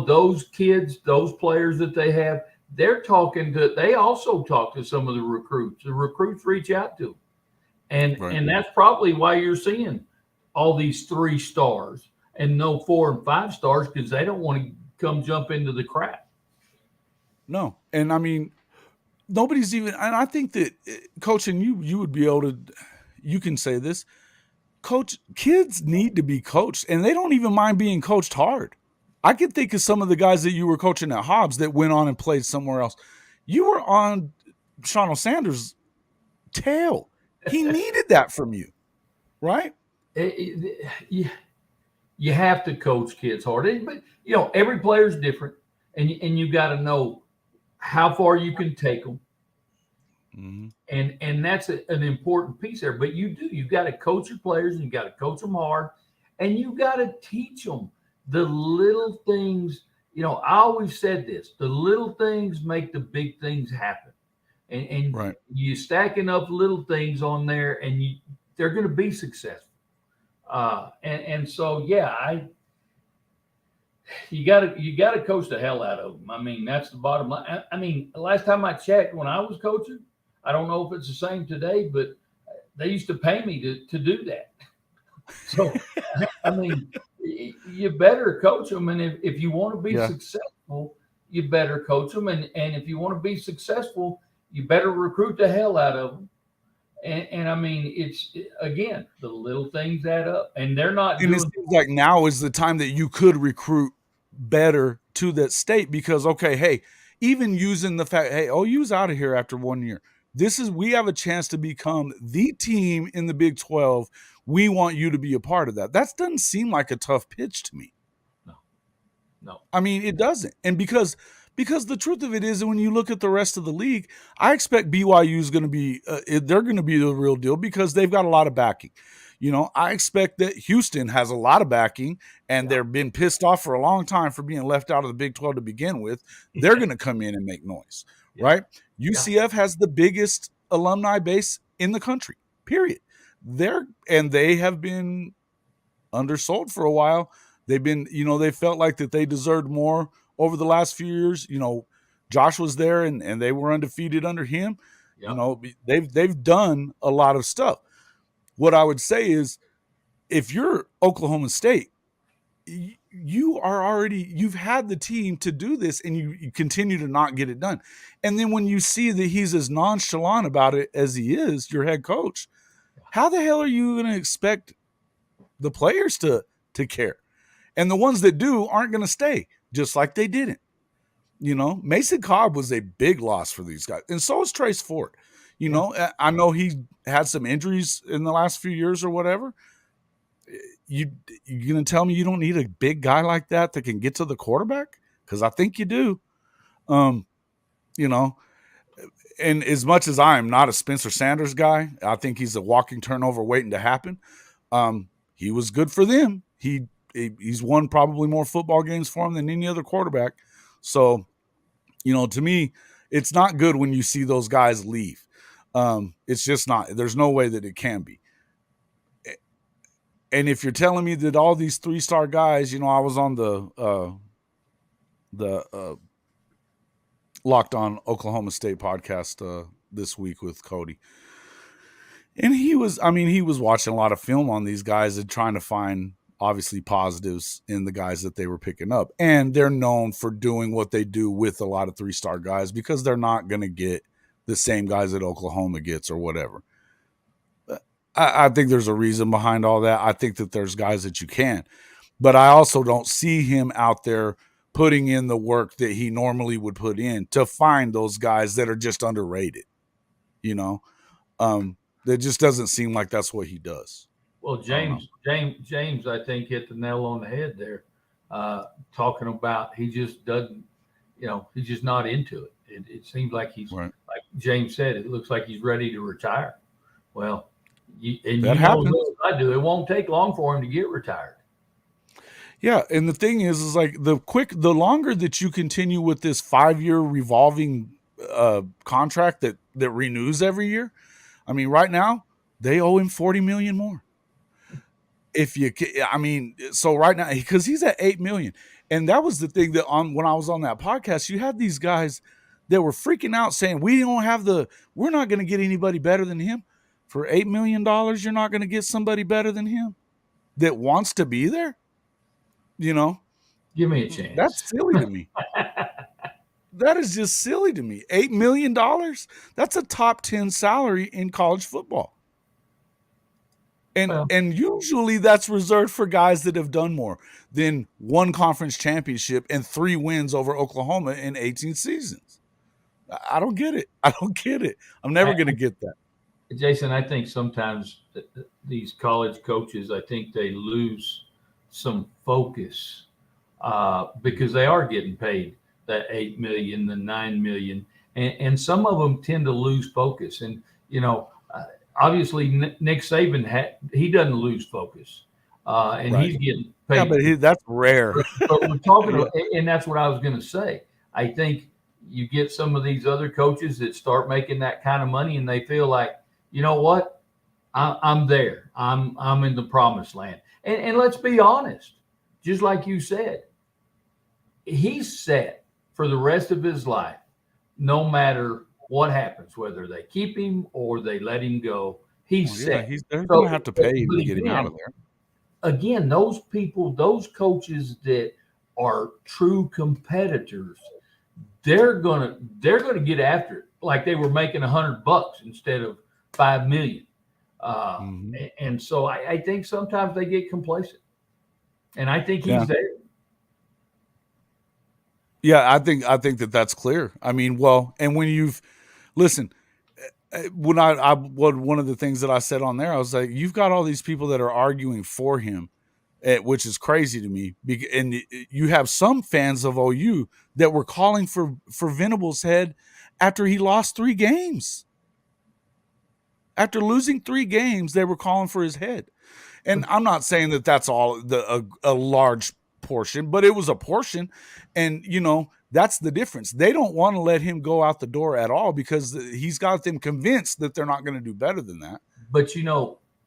those kids, those players that they have, they also talk to some of the recruits. The recruits reach out to them. And that's probably why you're seeing all these 3 stars and no 4 and 5 stars, because they don't want to come jump into the crap. No. And I mean, nobody's even, and I think that, Coach, and you would be able to, you can say this, Coach, kids need to be coached, and they don't even mind being coached hard. I can think of some of the guys that you were coaching at Hobbs that went on and played somewhere else. You were on Sean Sanders' tail. He needed that from you, right? You have to coach kids hard. But, every player's different, and you got to know how far you can take them. Mm-hmm. And that's an important piece there. But you got to coach your players, and you got to coach them hard, and you got to teach them the little things. I always said this: the little things make the big things happen. And right. You stack enough little things on there, and they're going to be successful. So you got to coach the hell out of them. I mean, that's the bottom line. I mean, the last time I checked, when I was coaching, I don't know if it's the same today, but they used to pay me to do that. So, I mean, you better coach them. And if you want to be successful, you better coach them. And if you want to be successful, you better recruit the hell out of them. And I mean, it's, again, the little things add up. And they're not. And it seems like now is the time that you could recruit better to that state, because, okay, hey, even using the fact, hey, OU's out of here after 1 year. We have a chance to become the team in the Big 12. We want you to be a part of that. That doesn't seem like a tough pitch to me. No. I mean, it doesn't. And because the truth of it is that when you look at the rest of the league, I expect BYU is going to be, they're going to be the real deal because they've got a lot of backing. I expect that Houston has a lot of backing, and they've been pissed off for a long time for being left out of the Big 12 to begin with. They're going to come in and make noise, right? UCF has the biggest alumni base in the country, period. They have been undersold for a while. They've been, they felt like that they deserved more over the last few years. Josh was there and they were undefeated under him. They've done a lot of stuff. What I would say is, if you're Oklahoma State, you've had the team to do this, and you continue to not get it done. And then when you see that he's as nonchalant about it as he is, your head coach, how the hell are you going to expect the players to care? And the ones that do aren't going to stay, just like they didn't. Mason Cobb was a big loss for these guys, and so is Trace Ford. I know he had some injuries in the last few years or whatever. You're going to tell me you don't need a big guy like that can get to the quarterback? Because I think you do. And as much as I am not a Spencer Sanders guy, I think he's a walking turnover waiting to happen. He was good for them. He's won probably more football games for them than any other quarterback. So, to me, It's not good when you see those guys leave. It's just not. There's no way that it can be. And if you're telling me that all these 3-star guys, I was on the Locked On Oklahoma State podcast this week with Cody, and he was watching a lot of film on these guys and trying to find obviously positives in the guys that they were picking up. And they're known for doing what they do with a lot of 3-star guys because they're not going to get the same guys that Oklahoma gets or whatever. I think there's a reason behind all that. I think that there's guys that you can, but I also don't see him out there putting in the work that he normally would put in to find those guys that are just underrated. That just doesn't seem like that's what he does. Well, James, I think hit the nail on the head there, talking about he just doesn't, he's just not into it. It seems like he's, right. Like James said, it looks like he's ready to retire. Well, that happens. I do. It won't take long for him to get retired. Yeah, and the thing is like the longer that you continue with this 5-year revolving contract that renews every year. I mean, right now they owe him $40 million more. So right now, because he's at $8 million, and that was the thing that when I was on that podcast, you had these guys that were freaking out saying we're not going to get anybody better than him. For $8 million, you're not going to get somebody better than him that wants to be there. Give me a chance. That's silly to me. That is just silly to me. $8 million? That's a top 10 salary in college football. And usually that's reserved for guys that have done more than one conference championship and 3 wins over Oklahoma in 18 seasons. I don't get it. I'm never going to get that. Jason, I think sometimes these college coaches, I think they lose some focus because they are getting paid that $8 million, the $9 million, and some of them tend to lose focus. And obviously Nick Saban he doesn't lose focus, and right. He's getting paid. Yeah, but that's rare. But we're talking about, and that's what I was going to say. I think you get some of these other coaches that start making that kind of money, and they feel like, you know what, I'm there. I'm in the promised land. And let's be honest, just like you said, he's set for the rest of his life, no matter what happens, whether they keep him or they let him go. He's set. They're going to have to pay him to get him out of there. Again, those people, those coaches that are true competitors, they're gonna get after it like they were making $100 instead of $5 million. And so I think sometimes they get complacent, and I think he's there. Yeah, I think that's clear. I mean, well, and when one of the things that I said on there, I was like, you've got all these people that are arguing for him, which is crazy to me. And you have some fans of OU that were calling for Venable's head after he lost 3 games. After losing 3 games, they were calling for his head. And I'm not saying that that's all a large portion, but it was a portion. And, that's the difference. They don't want to let him go out the door at all because he's got them convinced that they're not going to do better than that. But,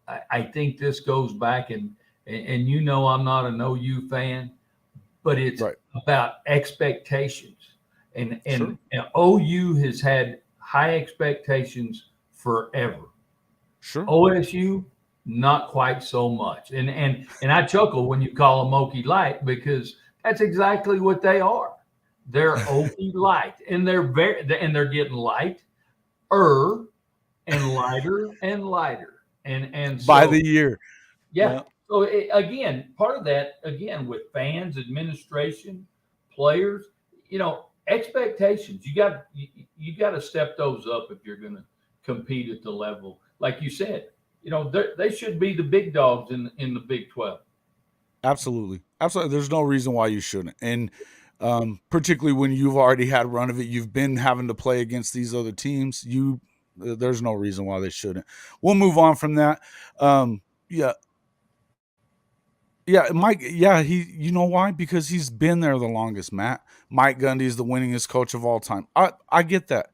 I think this goes back and I'm not an OU fan, but it's right. About expectations. And OU has had high expectations forever. Sure. OSU, not quite so much. And I chuckle when you call them Okie Light because that's exactly what they are. They're Okie Light, and they're getting lighter and lighter and lighter. And so, by the year. Yeah. So again, part of that, with fans, administration, players, expectations. You got to step those up if you're going to compete at the level. Like you said, they should be the big dogs in the Big 12. Absolutely. There's no reason why you shouldn't. And particularly when you've already had a run of it, you've been having to play against these other teams. There's no reason why they shouldn't. We'll move on from that. Yeah. Yeah, Mike. Yeah, you know why? Because he's been there the longest, Matt. Mike Gundy is the winningest coach of all time. I get that.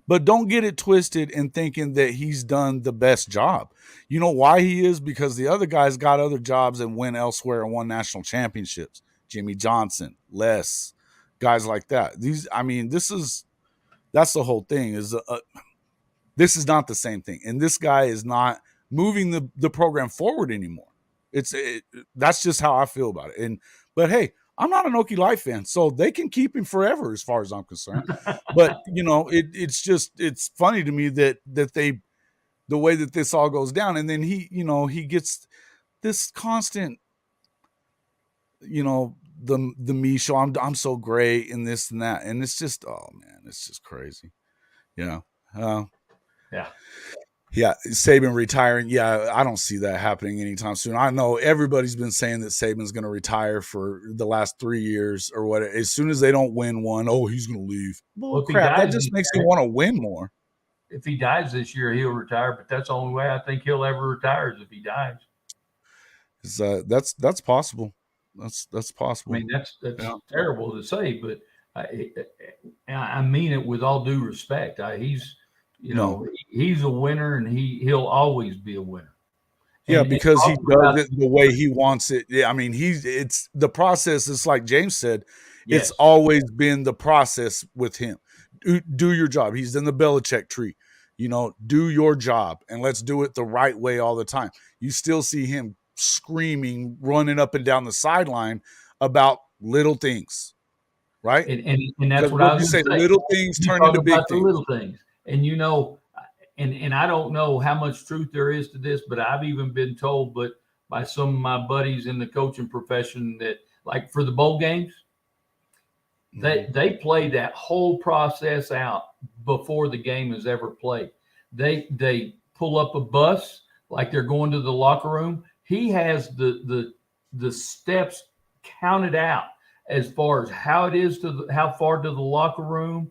But don't get it twisted in thinking that he's done the best job. You know why he is? Because the other guys got other jobs and went elsewhere and won national championships. Jimmy Johnson, Les, guys like that. That's the whole thing. This is not the same thing, and this guy is not moving the program forward anymore. That's just how I feel about it. But hey, I'm not an Okie Light fan, so they can keep him forever as far as I'm concerned. But it's funny to me that the way that this all goes down, and then he gets this constant, the me show. I'm so great and this and that, and it's just, oh man, it's just crazy. Yeah. Yeah. Yeah, Saban retiring. Yeah, I don't see that happening anytime soon. I know everybody's been saying that Saban's going to retire for the last 3 years or what. As soon as they don't win one, oh, he's going to leave. Well, Well, if he crap, that dies, just makes you want to win more. if he dies this year, he'll retire. But that's the only way I think he'll ever retire is if he dies. That's possible. That's possible. I mean, that's terrible to say, but I mean it with all due respect. He's he's a winner, and he'll always be a winner. Yeah, because he does it the way he wants it. Yeah, I mean, it's the process. It's like James said, it's always been the process with him. Do your job. He's in the Belichick tree. Do your job, and let's do it the right way all the time. You still see him screaming, running up and down the sideline about little things, right? And that's what I was saying. Little things turn into big things. Little things, and and I don't know how much truth there is to this, but I've even been told, by some of my buddies in the coaching profession, that like for the bowl games, they play that whole process out before the game is ever played. They pull up a bus like they're going to the locker room. He has the steps counted out as far as how it is how far to the locker room.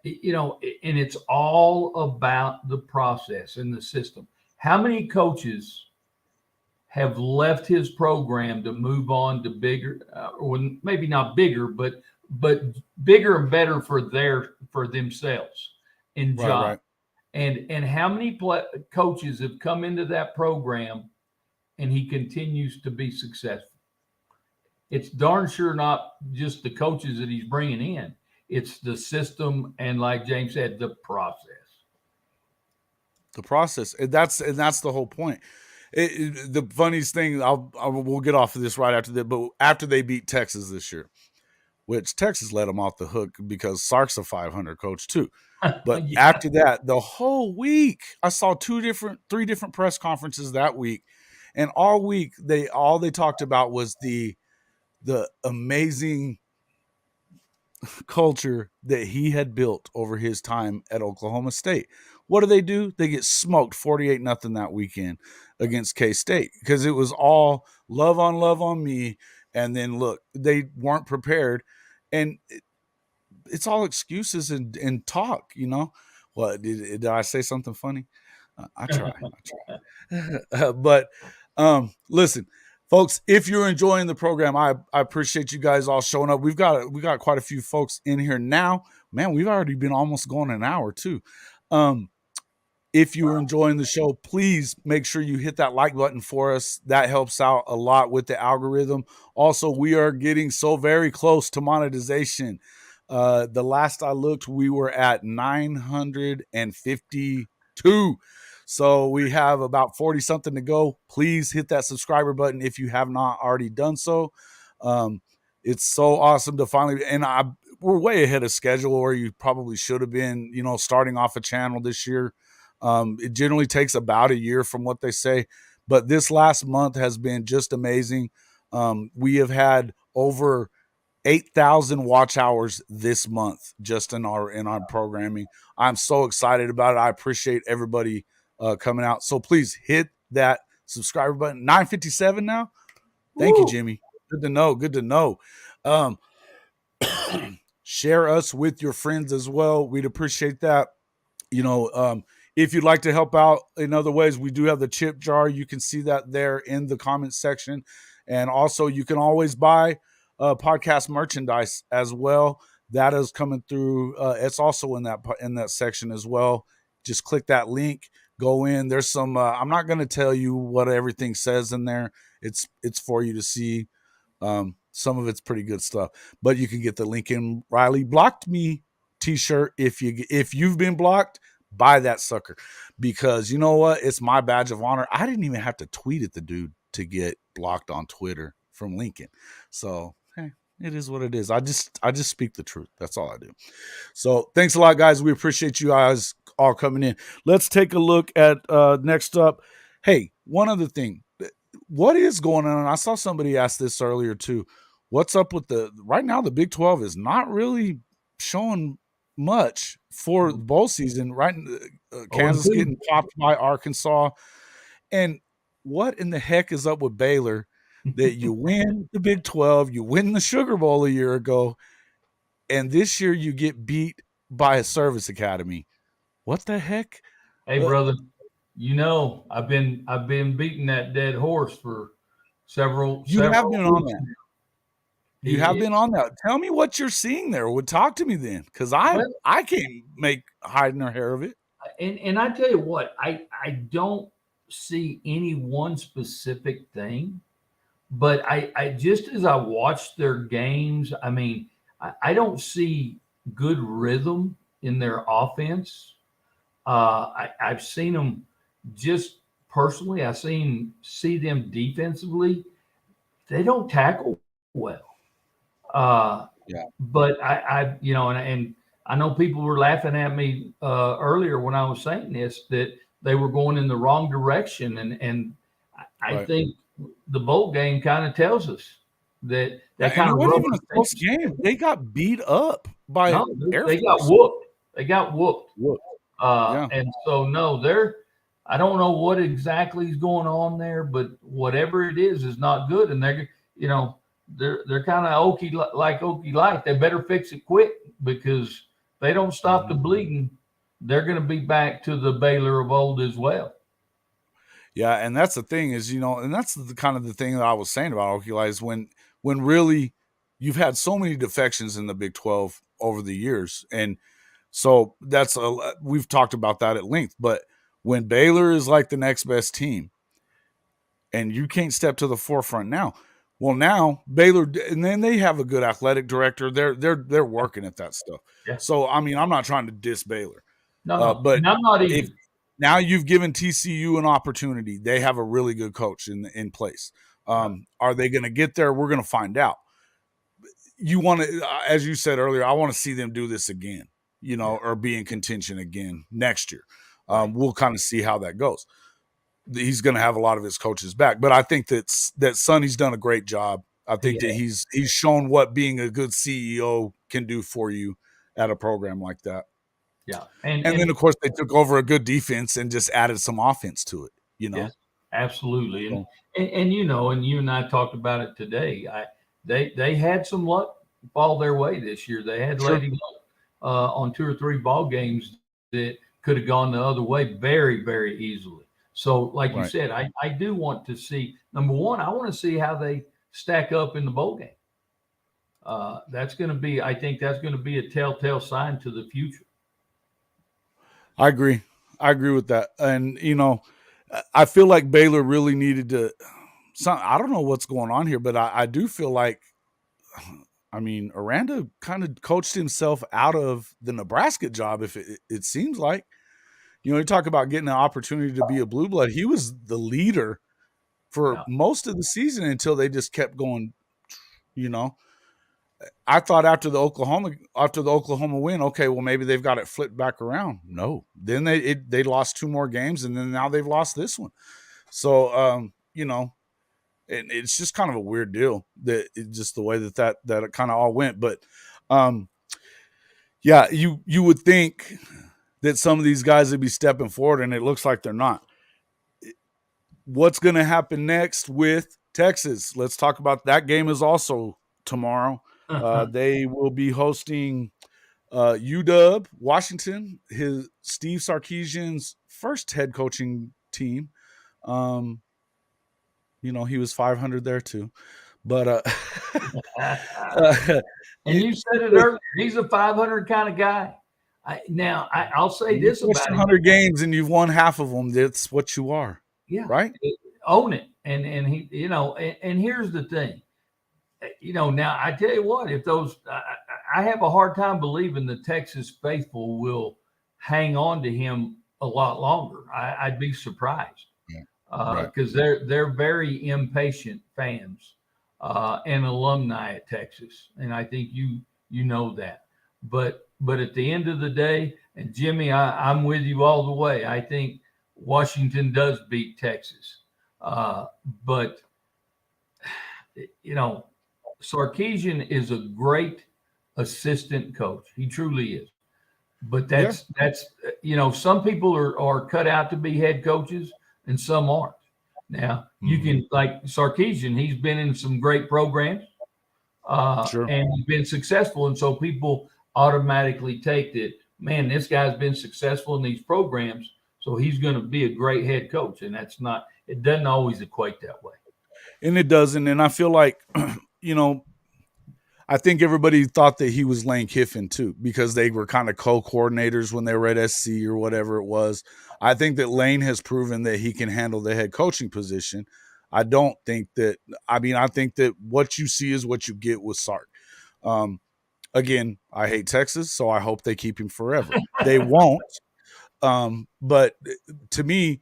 And it's all about the process and the system. How many coaches have left his program to move on to bigger, or maybe not bigger, but bigger and better for themselves in job? Right. And how many coaches have come into that program and he continues to be successful? It's darn sure not just the coaches that he's bringing in. It's the system, and like James said, the process. The process, and that's the whole point. The funniest thing, we'll get off of this right after that, but after they beat Texas this year, which Texas let them off the hook because Sark's a 500 coach too. But after that, the whole week, I saw 3 different press conferences that week, and all week they talked about was the amazing culture that he had built over his time at Oklahoma State. What do? They get smoked 48-0 that weekend against K-State because it was all love on me. And then look, they weren't prepared, and it's all excuses and talk. What did I say something funny? I try. But listen, folks, if you're enjoying the program, I appreciate you guys all showing up. We got quite a few folks in here now. Man, we've already been almost going an hour too. If you are enjoying the show, please make sure you hit that like button for us. That helps out a lot with the algorithm. Also, we are getting so very close to monetization. The last I looked, we were at 952. So we have about 40 something to go. Please hit that subscriber button if you have not already done so. It's so awesome to finally, and we're way ahead of schedule where you probably should have been, starting off a channel this year. It generally takes about a year from what they say, but this last month has been just amazing. We have had over 8,000 watch hours this month just in our programming. I'm so excited about it. I appreciate everybody coming out. So please hit that subscriber button. 957 now. Thank you, Jimmy. Good to know. Share us with your friends as well. We'd appreciate that. If you'd like to help out in other ways, we do have the chip jar. You can see that there in the comment section. And also, you can always buy podcast merchandise as well. That is coming through. It's also in that section as well. Just click that link, go in. There's some. I'm not going to tell you what everything says in there. It's for you to see. Some of it's pretty good stuff, but you can get the Lincoln Riley blocked me T-shirt if you've been blocked. Buy that sucker, because you know what? It's my badge of honor. I didn't even have to tweet at the dude to get blocked on Twitter from Lincoln. So hey, it is what it is. I just speak the truth. That's all I do. So thanks a lot, guys. We appreciate you guys all coming in. Let's take a look at next up. Hey, one other thing. What is going on? I saw somebody ask this earlier too. What's up with right now? The Big 12 is not really showing much for the bowl season. Right, Kansas getting popped by Arkansas, and what in the heck is up with Baylor? That you win the Big 12, you win the Sugar Bowl a year ago, and this year you get beat by a service academy. What the heck? Hey, brother, you know I've been beating that dead horse for several. You have been on that. Now. You have been on that. Tell me what you're seeing there. Would talk to me then, because I can't make hide nor hair of it. And I tell you what, I don't see any one specific thing, but I just as I watch their games, I mean, I don't see good rhythm in their offense. I've seen them just personally. I've see them defensively. They don't tackle well. But I and I know people were laughing at me earlier when I was saying this, that they were going in the wrong direction, and I think the bowl game kind of tells us that kind of wasn't even a close game. They got beat up by Air They Force. got whooped. They got whooped. And so I don't know what exactly is going on there, but whatever it is not good, and they're kind of Okie like. They better fix it quick, because if they don't stop the bleeding, they're going to be back to the Baylor of old as well. Yeah, and that's the thing is, and that's the kind of the thing that I was saying about Okie is when really you've had so many defections in the Big 12 over the years, and so we've talked about that at length. But when Baylor is like the next best team, and you can't step to the forefront now. Well, now Baylor, and then they have a good athletic director. They're working at that stuff. Yeah. So I mean, I'm not trying to diss Baylor, but I'm not either. Now you've given TCU an opportunity. They have a really good coach in place. Are they going to get there? We're going to find out. You want to, as you said earlier, I want to see them do this again, or be in contention again next year. We'll kind of see how that goes. He's going to have a lot of his coaches back, but I think that Sonny's done a great job. I think that he's shown what being a good CEO can do for you at a program like that. Yeah. And then of course they took over a good defense and just added some offense to it, Yes, absolutely. And you and I talked about it today. They had some luck fall their way this year. They had Lady Luck on 2 or 3 ball games that could have gone the other way very, very easily. So like you said, I do want to see, number one, I want to see how they stack up in the bowl game. That's going to be, I think that's going to be a telltale sign to the future. I agree with that. And, I feel like Baylor really needed to, I don't know what's going on here, but I do feel like, I mean, Aranda kind of coached himself out of the Nebraska job. If it seems like, you talk about getting an opportunity to be a blue blood. He was the leader for most of the season until they just kept going, I thought after the Oklahoma win, okay, well, maybe they've got it flipped back around. No, then they lost 2 more games, and then now they've lost this one. So, it's just kind of a weird deal that just the way that it kind of all went. But, you would think that some of these guys would be stepping forward, and it looks like they're not. What's going to happen next with Texas? Let's talk about that. Game is also tomorrow. They will be hosting UW, Washington, Steve Sarkisian's first head coaching team. he was 500 there too. But And it, you said it earlier. He's a 500 kind of guy. I'll say you this coached about him. 100 games and you've won half of them. That's what you are, Yeah, right? own it. And he, and here's the thing. Now I tell you what, if those, I have a hard time believing the Texas faithful will hang on to him a lot longer. I'd be surprised Yeah. Right. because they're very impatient fans and alumni at Texas, and I think you know that. But at the end of the day, and Jimmy, I'm with you all the way. I think Washington does beat Texas, but you know Sarkisian is a great assistant coach. He truly is. But Yeah. that's some people are cut out to be head coaches and some aren't. Now you Mhm. can like Sarkisian, he's been in some great programs Sure. and he's been successful, and so people automatically take that. Man, this guy's been successful in these programs, so he's going to be a great head coach, and that's not. It doesn't always equate that way. And it doesn't. And I feel like, you know, I think everybody thought that he was Lane Kiffin too, because they were kind of co-coordinators when they were at SC or whatever it was. I think that Lane has proven that he can handle the head coaching position. I don't think that. I mean, I think that what you see is what you get with Sark. Um, again, I hate Texas, so I hope they keep him forever. They won't. But to me,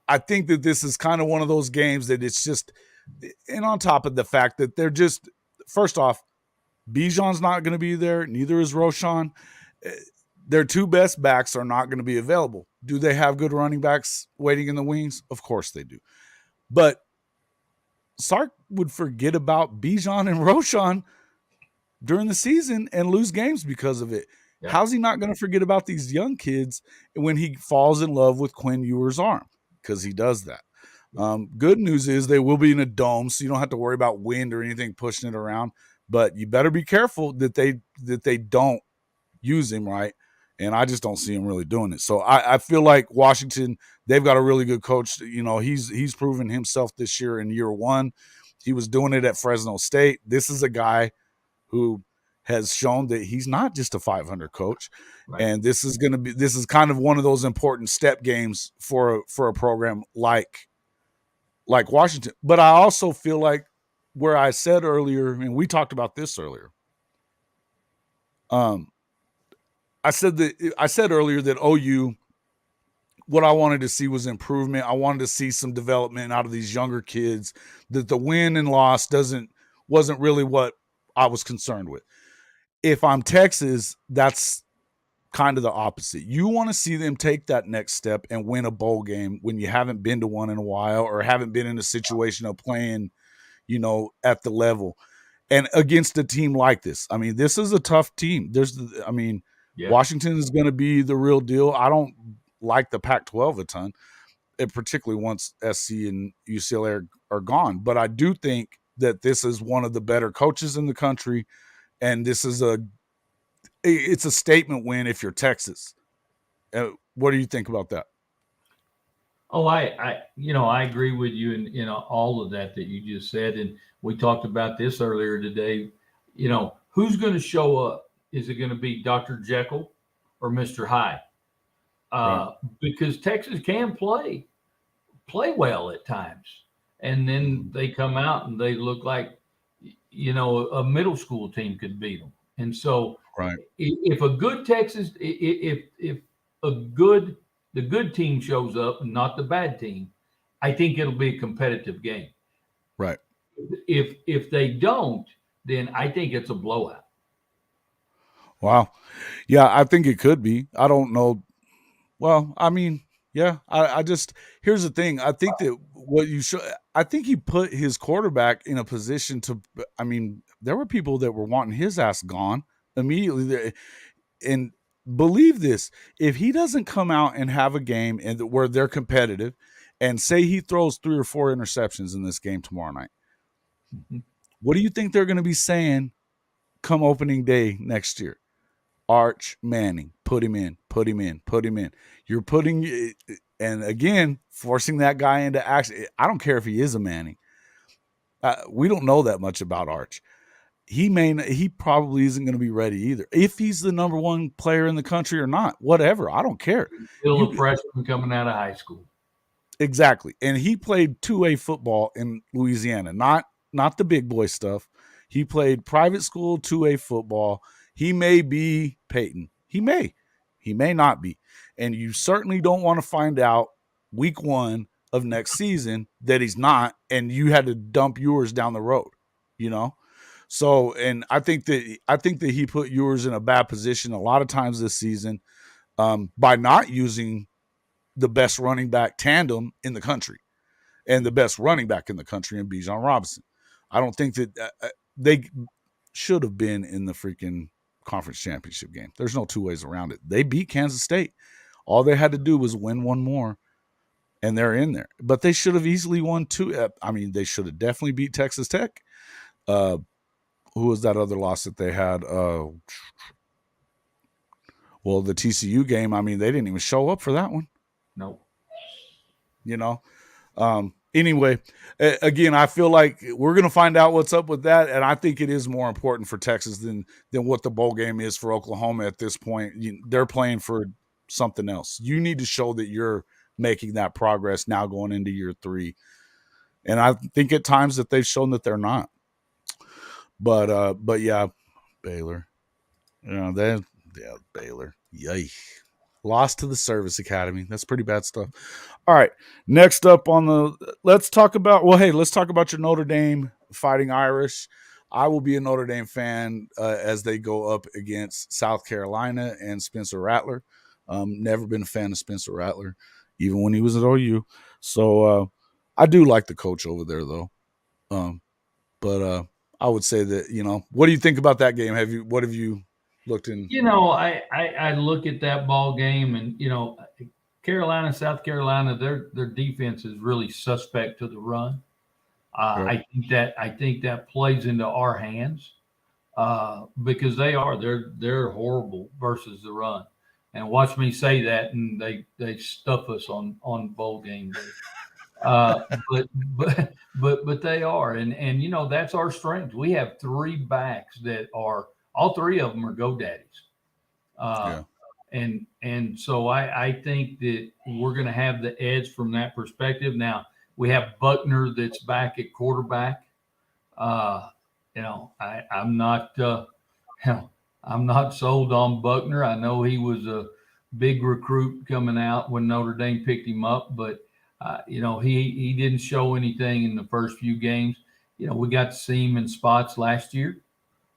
I think that this is kind of one of those games that it's just, and on top of the fact that they're just, first off, Bijan's not going to be there. Neither is Roshan. Their two best backs are not going to be available. Do they have good running backs waiting in the wings? Of course they do. But Sark would forget about Bijan and Roshan during the season and lose games because of it. Yeah. How's he not going to forget about these young kids when he falls in love with Quinn Ewer's arm? Because he does that. Good news is they will be in a dome, so you don't have to worry about wind or anything pushing it around. But you better be careful that they don't use him right. And I just don't see him really doing it. So I feel like Washington, they've got a really good coach. He's proven himself this year in year one. He was doing it at Fresno State. This is a guy who has shown that he's not just a 500 coach. Right. And this is kind of one of those important step games for a program like Washington. But I also feel like where I said earlier, and we talked about this earlier. I said earlier that OU, what I wanted to see was improvement. I wanted to see some development out of these younger kids. That the win and loss wasn't really what I was concerned with. If I'm Texas, that's kind of the opposite. You want to see them take that next step and win a bowl game when you haven't been to one in a while or haven't been in a situation of playing, at the level and against a team like this. I mean, this is a tough team. Yeah. Washington is going to be the real deal. I don't like the Pac-12 a ton, and particularly once SC and UCLA are gone. But I do think that this is one of the better coaches in the country, and this is it's a statement win if you're Texas. What do you think about that? Oh, I agree with you in all of that you just said, and we talked about this earlier today. Who's going to show up? Is it going to be Dr. Jekyll or Mr. Hyde? Right. Because Texas can play well at times, and then they come out and they look like a middle school team could beat them. And so, Right. if a good Texas, if the good team shows up and not the bad team, I think it'll be a competitive game. Right. If they don't, then I think it's a blowout. Wow. Yeah, I think it could be. I don't know. Well, I mean, yeah, I just, here's the thing. I think that I think he put his quarterback in a position to, I mean, there were people that were wanting his ass gone immediately. And believe this, if he doesn't come out and have a game where they're competitive and say he throws 3 or 4 interceptions in this game tomorrow night, what do you think they're going to be saying come opening day next year? Arch Manning, put him in, put him in, put him in. You're putting And again, forcing that guy into action. I don't care if he is a Manning. We don't know that much about Arch. He probably isn't going to be ready either. If he's the number one player in the country or not, whatever, I don't care. Still a freshman coming out of high school. Exactly. And he played 2A football in Louisiana, not the big boy stuff. He played private school 2A football. He may be Peyton. He may not be. And you certainly don't want to find out week 1 of next season that he's not, and you had to dump yours down the road, you know? So, and I think that he put yours in a bad position a lot of times this season by not using the best running back tandem in the country and the best running back in the country in Bijan Robinson. I don't think that they should have been in the freaking conference championship game. There's no two ways around it. They beat Kansas State. All they had to do was win one more, and they're in there. But they should have easily won 2. I mean, they should have definitely beat Texas Tech. Who was that other loss that they had? Well, the TCU game, I mean, they didn't even show up for that one. No. You know? Anyway, again, I feel like we're going to find out what's up with that, and I think it is more important for Texas than what the bowl game is for Oklahoma at this point. They're playing for something else. You need to show that you're making that progress now going into year 3. And I think at times that they've shown that they're not. But yeah, Baylor. Baylor. Yay. Lost to the Service Academy. That's pretty bad stuff. All right. Next up let's talk about your Notre Dame Fighting Irish. I will be a Notre Dame fan as they go up against South Carolina and Spencer Rattler. Never been a fan of Spencer Rattler, even when he was at OU. So I do like the coach over there, though. But I would say that, what do you think about that game? What have you looked in? I look at that ball game, and Carolina, South Carolina, their defense is really suspect to the run. Right. I think that plays into our hands because they're horrible versus the run. And watch me say that, and they stuff us on bowl game day. But they are, and that's our strength. We have 3 backs that are, all 3 of them are GoDaddies. And so I think that we're going to have the edge from that perspective. Now we have Buckner that's back at quarterback. I'm not sold on Buckner. I know he was a big recruit coming out when Notre Dame picked him up, but he didn't show anything in the first few games. We got to see him in spots last year,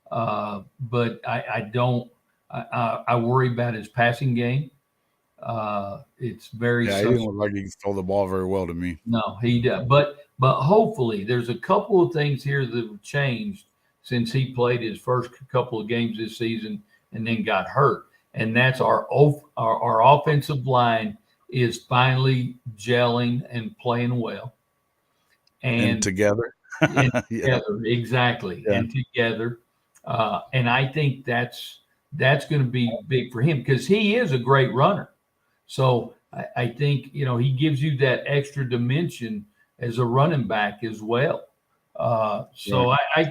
but I worry about his passing game. It's very. Yeah, he didn't look like he throw the ball very well to me. No, he did, but hopefully there's a couple of things here that have changed since he played his first couple of games this season and then got hurt, and that's our offensive line is finally gelling and playing well, and together. Together, exactly, and together, and I think that's going to be big for him because he is a great runner. So I think he gives you that extra dimension as a running back as well. I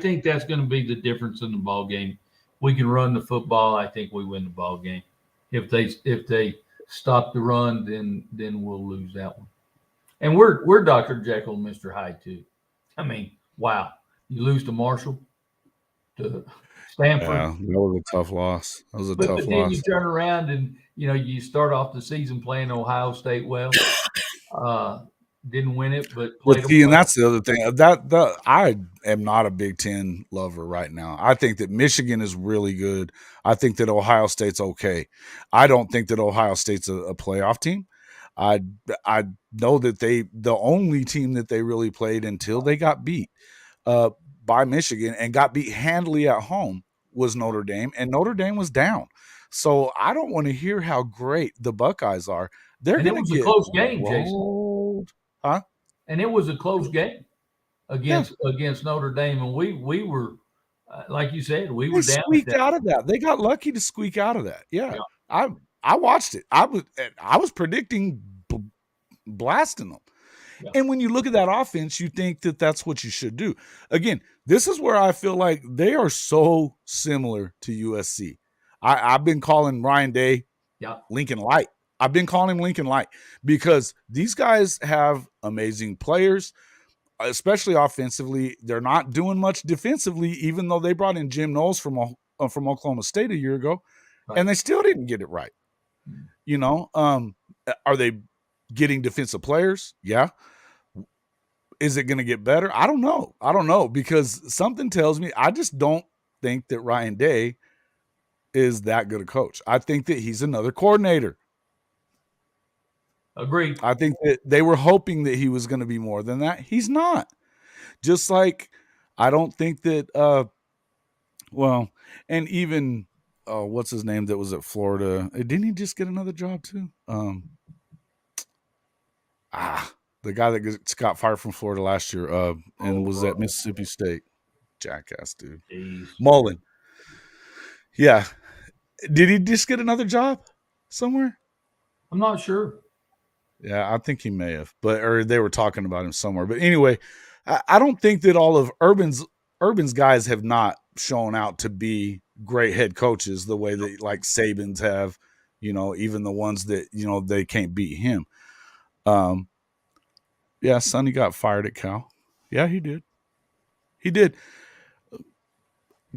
think that's going to be the difference in the ball game. We can run the football. I think we win the ball game. If they stop the run, then we'll lose that one. And we're Dr. Jekyll and Mr. Hyde too. I mean, wow. You lose to Marshall, to Stanford. Yeah, that was a tough loss. But then you turn around and you start off the season playing Ohio State well. Didn't win it, but played. And that's the other thing. I am not a Big Ten lover right now. I think that Michigan is really good. I think that Ohio State's okay. I don't think that Ohio State's a playoff team. I know that the only team that they really played until they got beat by Michigan and got beat handily at home was Notre Dame, and Notre Dame was down. So I don't want to hear how great the Buckeyes are. They're going to get a close game, rolled. Jason. Huh? And it was a close game against Notre Dame, and we were, like you said, we were down. Squeaked out of that. They got lucky to squeak out of that. Yeah. I watched it. I was predicting blasting them. Yeah. And when you look at that offense, you think that that's what you should do. Again, this is where I feel like they are so similar to USC. I've been calling Ryan Day Lincoln Light. I've been calling him Lincoln Light because these guys have amazing players, especially offensively. They're not doing much defensively, even though they brought in Jim Knowles from Oklahoma State a year ago, and they still didn't get it right. You know, are they getting defensive players? Yeah. Is it going to get better? I don't know because something tells me I just don't think that Ryan Day is that good a coach. I think that he's another coordinator. Agreed. I think that they were hoping that he was going to be more than that. He's not. Just like I don't think that and even what's his name that was at Florida? Didn't he just get another job too? The guy that got fired from Florida last year and was at Mississippi State. Jackass, dude. Jeez. Mullen. Yeah. Did he just get another job somewhere? I'm not sure. Yeah, I think he may have, or they were talking about him somewhere. But anyway, I don't think that all of Urban's guys have not shown out to be great head coaches the way that like Saban's have, even the ones that, they can't beat him. Yeah, Sonny got fired at Cal. Yeah, he did.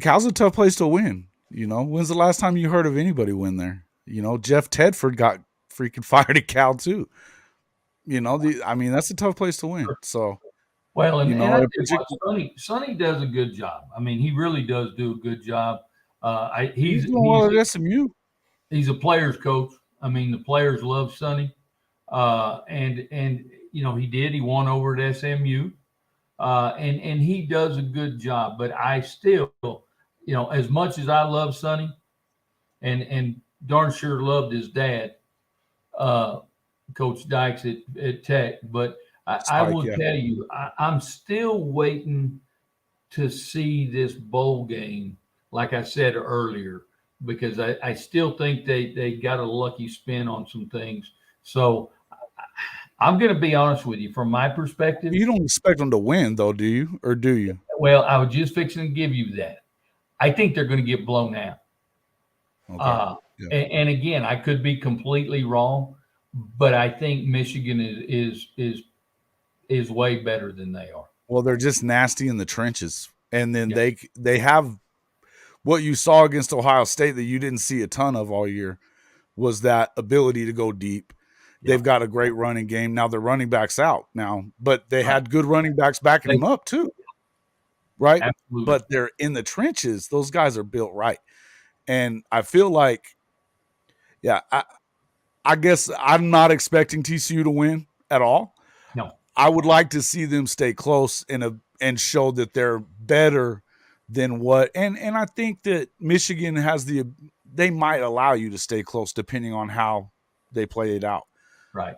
Cal's a tough place to win. When's the last time you heard of anybody win there? Jeff Tedford got freaking fired at Cal too. That's a tough place to win. So, well, and I think Sonny does a good job. I mean, he really does do a good job. He's doing well at SMU. He's a player's coach. I mean, the players love Sonny, and he won over at SMU, and he does a good job. But I still, as much as I love Sonny, and darn sure loved his dad, Coach Dykes at Tech, but I will tell you, I'm still waiting to see this bowl game, like I said earlier, because I still think they got a lucky spin on some things. So I'm going to be honest with you, from my perspective. You don't expect them to win, though, do you? Or do you? Well, I was just fixing to give you that. I think they're going to get blown out. Okay. And again, I could be completely wrong, but I think Michigan is way better than they are. Well, they're just nasty in the trenches, and then they have what you saw against Ohio State that you didn't see a ton of all year was that ability to go deep. They've got a great running game. Now their running backs out now, but they had good running backs backing them up too. Right? Absolutely. But they're in the trenches. Those guys are built right. And I feel like, I guess I'm not expecting TCU to win at all. No. I would like to see them stay close and show that they're better than what and I think that Michigan they might allow you to stay close depending on how they play it out. Right.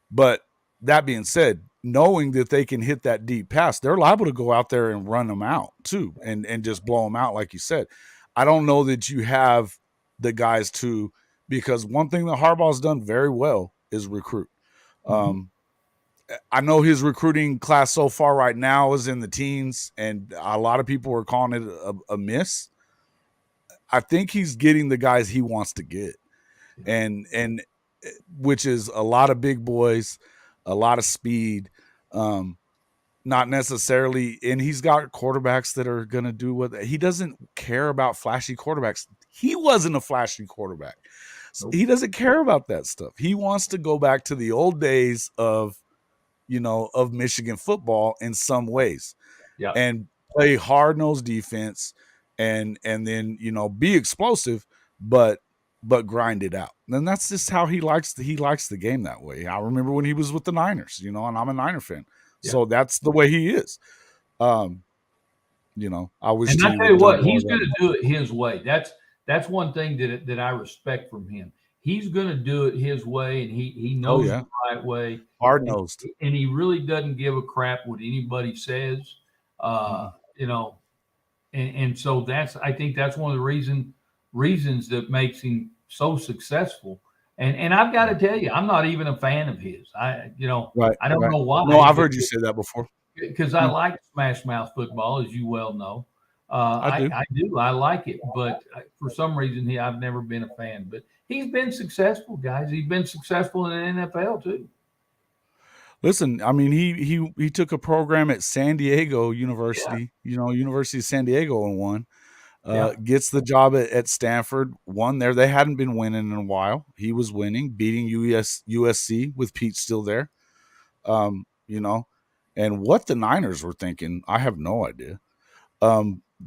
But that being said, knowing that they can hit that deep pass, they're liable to go out there and run them out too and just blow them out like you said. I don't know that you have the guys because one thing that Harbaugh's done very well is recruit. Mm-hmm. I know his recruiting class so far right now is in the teens, and a lot of people are calling it a miss. I think he's getting the guys he wants to get, and which is a lot of big boys, a lot of speed, not necessarily. And he's got quarterbacks that are going to do what he doesn't care about flashy quarterbacks. He wasn't a flashy quarterback. So he doesn't care about that stuff. He wants to go back to the old days of Michigan football in some ways, and play hard-nosed defense, and then be explosive, but grind it out. And that's just how he likes the game that way. I remember when he was with the Niners, and I'm a Niner fan, so that's the way he is. I wish. And I tell you what, he's going to do it his way. That's one thing that I respect from him. He's going to do it his way, and he knows the right way. Hard-nosed. And he really doesn't give a crap what anybody says, and so I think that's one of the reasons that makes him so successful. And I've got to tell you, I'm not even a fan of his. I Right, I don't right. know No, why, I've but heard you say that before. because I Mm, like smash mouth football, as you well know. I do. I do. I like it, but for some reason, I've never been a fan. But he's been successful, guys. He's been successful in the NFL too. Listen, I mean, he took a program at San Diego Yeah, University, University of San Diego, and won. yeah, Gets the job at Stanford, won there. They hadn't been winning in a while. He was winning, beating USC with Pete still there. Um, you know, and what the Niners were thinking, I have no idea.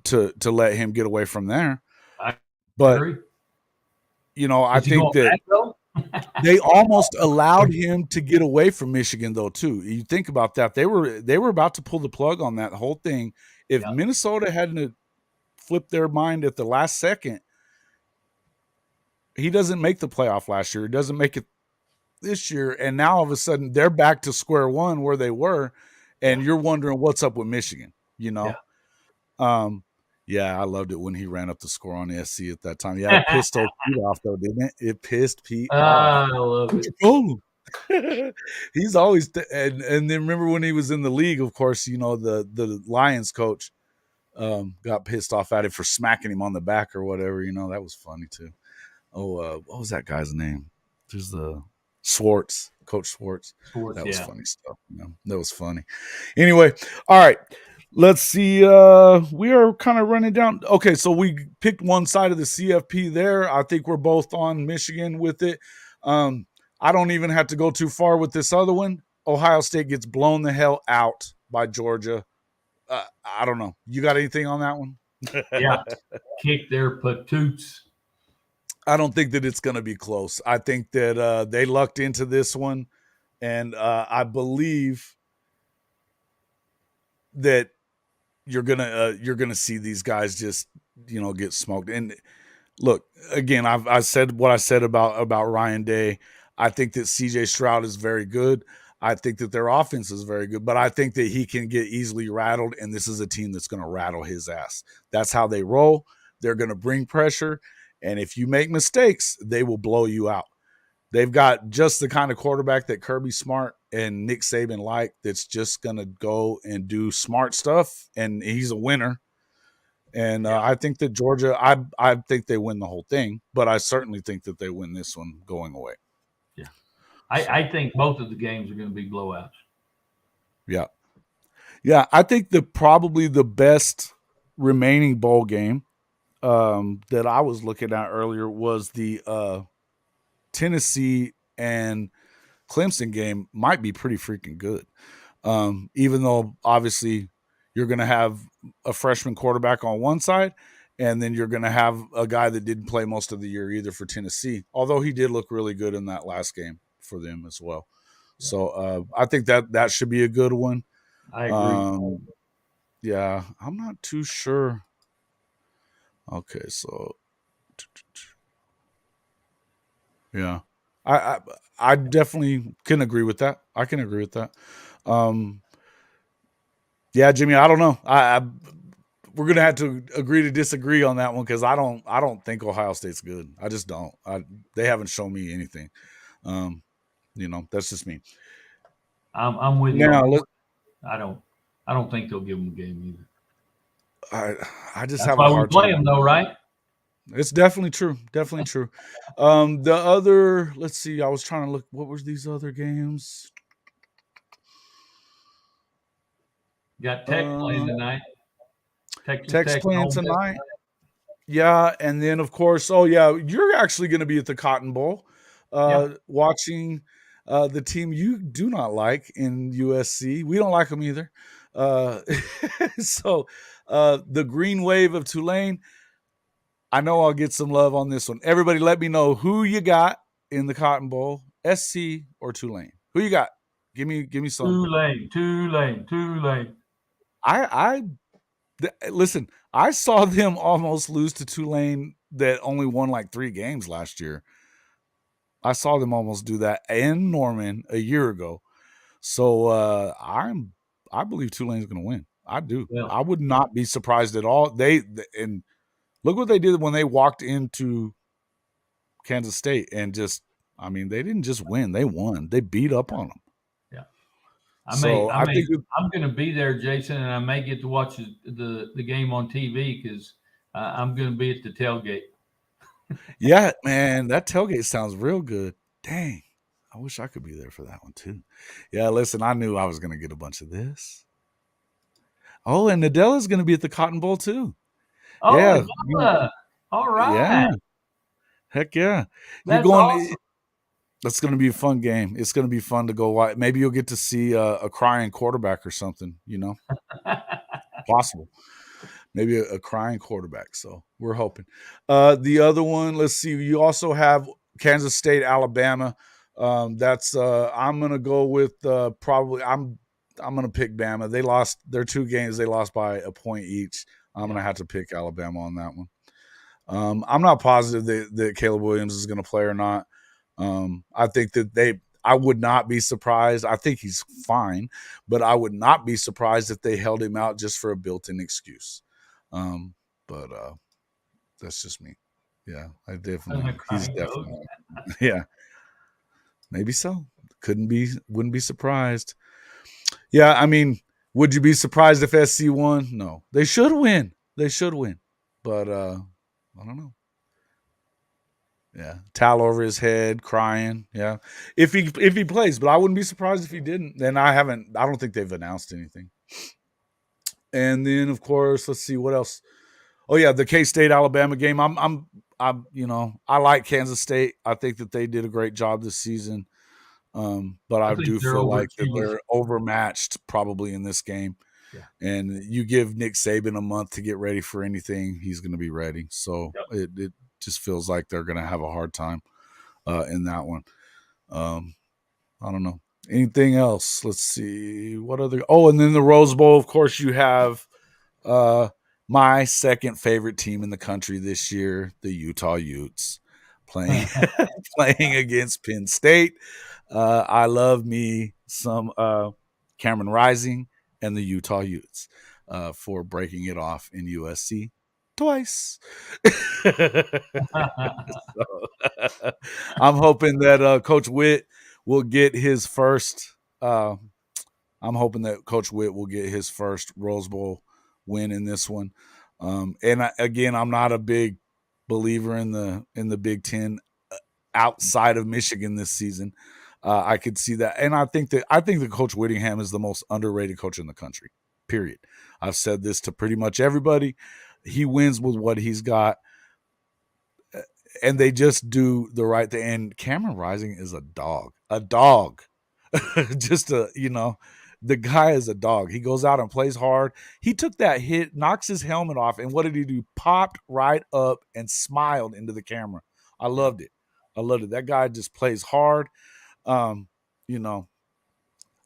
To let him get away from there. I But, agree. I Is he think going that back though? they almost allowed him to get away from Michigan though too. You think about that. They were about to pull the plug on that whole thing. If Yeah, Minnesota hadn't flipped their mind at the last second, he doesn't make the playoff last year. He doesn't make it this year, and now all of a sudden they're back to square one where they were, yeah, and you're wondering what's up with Michigan. You yeah. know, um, yeah, I loved it when he ran up the score on the SC at that time. Yeah, it pissed old Pete off though, didn't it? It pissed Pete off. I love What's it. your problem? He's always and then remember when he was in the league, of course, the Lions coach got pissed off at him for smacking him on the back or whatever. That was funny too. Oh, what was that guy's name? There's the Schwartz, Coach Schwartz. Sports, That was yeah. funny stuff. That was funny. Anyway, all right. Let's see. We are kind of running down. Okay, so we picked one side of the CFP there. I think we're both on Michigan with it. I don't even have to go too far with this other one. Ohio State gets blown the hell out by Georgia. I don't know. You got anything on that one? Yeah, kick their patoots. I don't think that it's going to be close. I think that they lucked into this one, and I believe that you're gonna see these guys just get smoked. And look, again, I said what I said about Ryan Day. I think that CJ Stroud is very good. I think that their offense is very good, but I think that he can get easily rattled, and this is a team that's going to rattle his ass. That's how they roll. They're going to bring pressure, and if you make mistakes, they will blow you out. They've got just the kind of quarterback that Kirby Smart and Nick Saban like, that's just going to go and do smart stuff, and he's a winner. And Yeah, I think that Georgia, I think they win the whole thing, but I certainly think that they win this one going away. yeah. So, I think both of the games are going to be blowouts. yeah. Yeah, I think probably the best remaining bowl game that I was looking at earlier was the Tennessee and Clemson game. Might be pretty freaking good. Even though obviously you're going to have a freshman quarterback on one side, and then you're going to have a guy that didn't play most of the year either for Tennessee, although he did look really good in that last game for them as well. Yeah, So I think that should be a good one. I agree. Um, yeah, I'm not too sure. Okay, so yeah, I I, I definitely can agree with that. I can agree with that. Um, yeah, Jimmy, I don't know. We're gonna have to agree to disagree on that one because I don't think Ohio State's good. I just don't. They haven't shown me anything. Um, that's just me. I'm with you on. Now let I don't I don't think they'll give them a game either. I I just That's have a why we hard play time. them though, right? It's definitely true. Definitely true. The other, let's see. I was trying to look. What was these other games? Got Tech playing Uh, tonight. Texas Tech's Tech playing home. tonight. Yeah, and then of course, oh yeah, you're actually going to be at the Cotton Bowl, Yeah. watching the team you do not like in USC. We don't like them either. Uh, so the Green Wave of Tulane. I know I'll get some love on this one. Everybody, let me know who you got in the Cotton Bowl, SC or Tulane. Who you got? Give me some. Tulane, Tulane, Tulane. I listen. I saw them almost lose to Tulane that only won like 3 games last year. I saw them almost do that in Norman a year ago. So I believe Tulane's going to win. I do. Well, I would not be surprised at all. And look what they did when they walked into Kansas State and just, I mean, they didn't just win; they won. They beat up on them. Yeah. So I think that, I'm going to be there, Jason, and I may get to watch the game on TV because I'm going to be at the tailgate. yeah, man, that tailgate sounds real good. Dang, I wish I could be there for that one too. Yeah, listen, I knew I was going to get a bunch of this. Oh, and Nadella's going to be at the Cotton Bowl too. Oh, Yeah, Adela. All yeah, right. heck yeah. You That's going? awesome. That's going to be a fun game. It's going to be fun to go watch. Maybe you'll get to see a crying quarterback or something. Possible. Maybe a crying quarterback. So we're hoping. The other one, let's see. You also have Kansas State, Alabama. That's I'm gonna go with probably I'm gonna pick Bama. They lost their 2 games. They lost by a point each. I'm gonna have to pick Alabama on that one. I'm not positive that Caleb Williams is gonna play or not. I think that I would not be surprised. I think he's fine, but I would not be surprised if they held him out just for a built-in excuse. But that's just me. Yeah, I definitely. He's definitely. Yeah, maybe so. Wouldn't be surprised. Yeah, I mean, would you be surprised if SC won? No, they should win. They should win, but I don't know. Yeah, towel over his head, crying. Yeah, if he plays, but I wouldn't be surprised if he didn't. Then I don't think they've announced anything. And then of course, let's see what else. Oh yeah, the K-State Alabama game. I'm I like Kansas State. I think that they did a great job this season. But I I think do they're feel like that overachievers. they're overmatched probably in this game. Yeah. And you give Nick Saban a month to get ready for anything, he's going to be ready. So Yep. it just feels like they're going to have a hard time in that one. I don't know. Anything else? Let's see. What other? Oh, and then the Rose Bowl. Of course, you have my second favorite team in the country this year, the Utah Utes, playing playing against Penn State. I love me some Cameron Rising and the Utah Utes for breaking it off in USC twice. So, I'm hoping that Coach Witt will get his first. I'm hoping that Coach Witt will get his first Rose Bowl win in this one. Again, I'm not a big believer in the Big Ten outside of Michigan this season. I could see that, and I think that Coach Whittingham is the most underrated coach in the country. Period. I've said this to pretty much everybody. He wins with what he's got, and they just do the right thing. And Cameron Rising is a dog, just the guy is a dog. He goes out and plays hard. He took that hit, knocks his helmet off, and what did he do? Popped right up and smiled into the camera. I loved it. That guy just plays hard. Um, you know,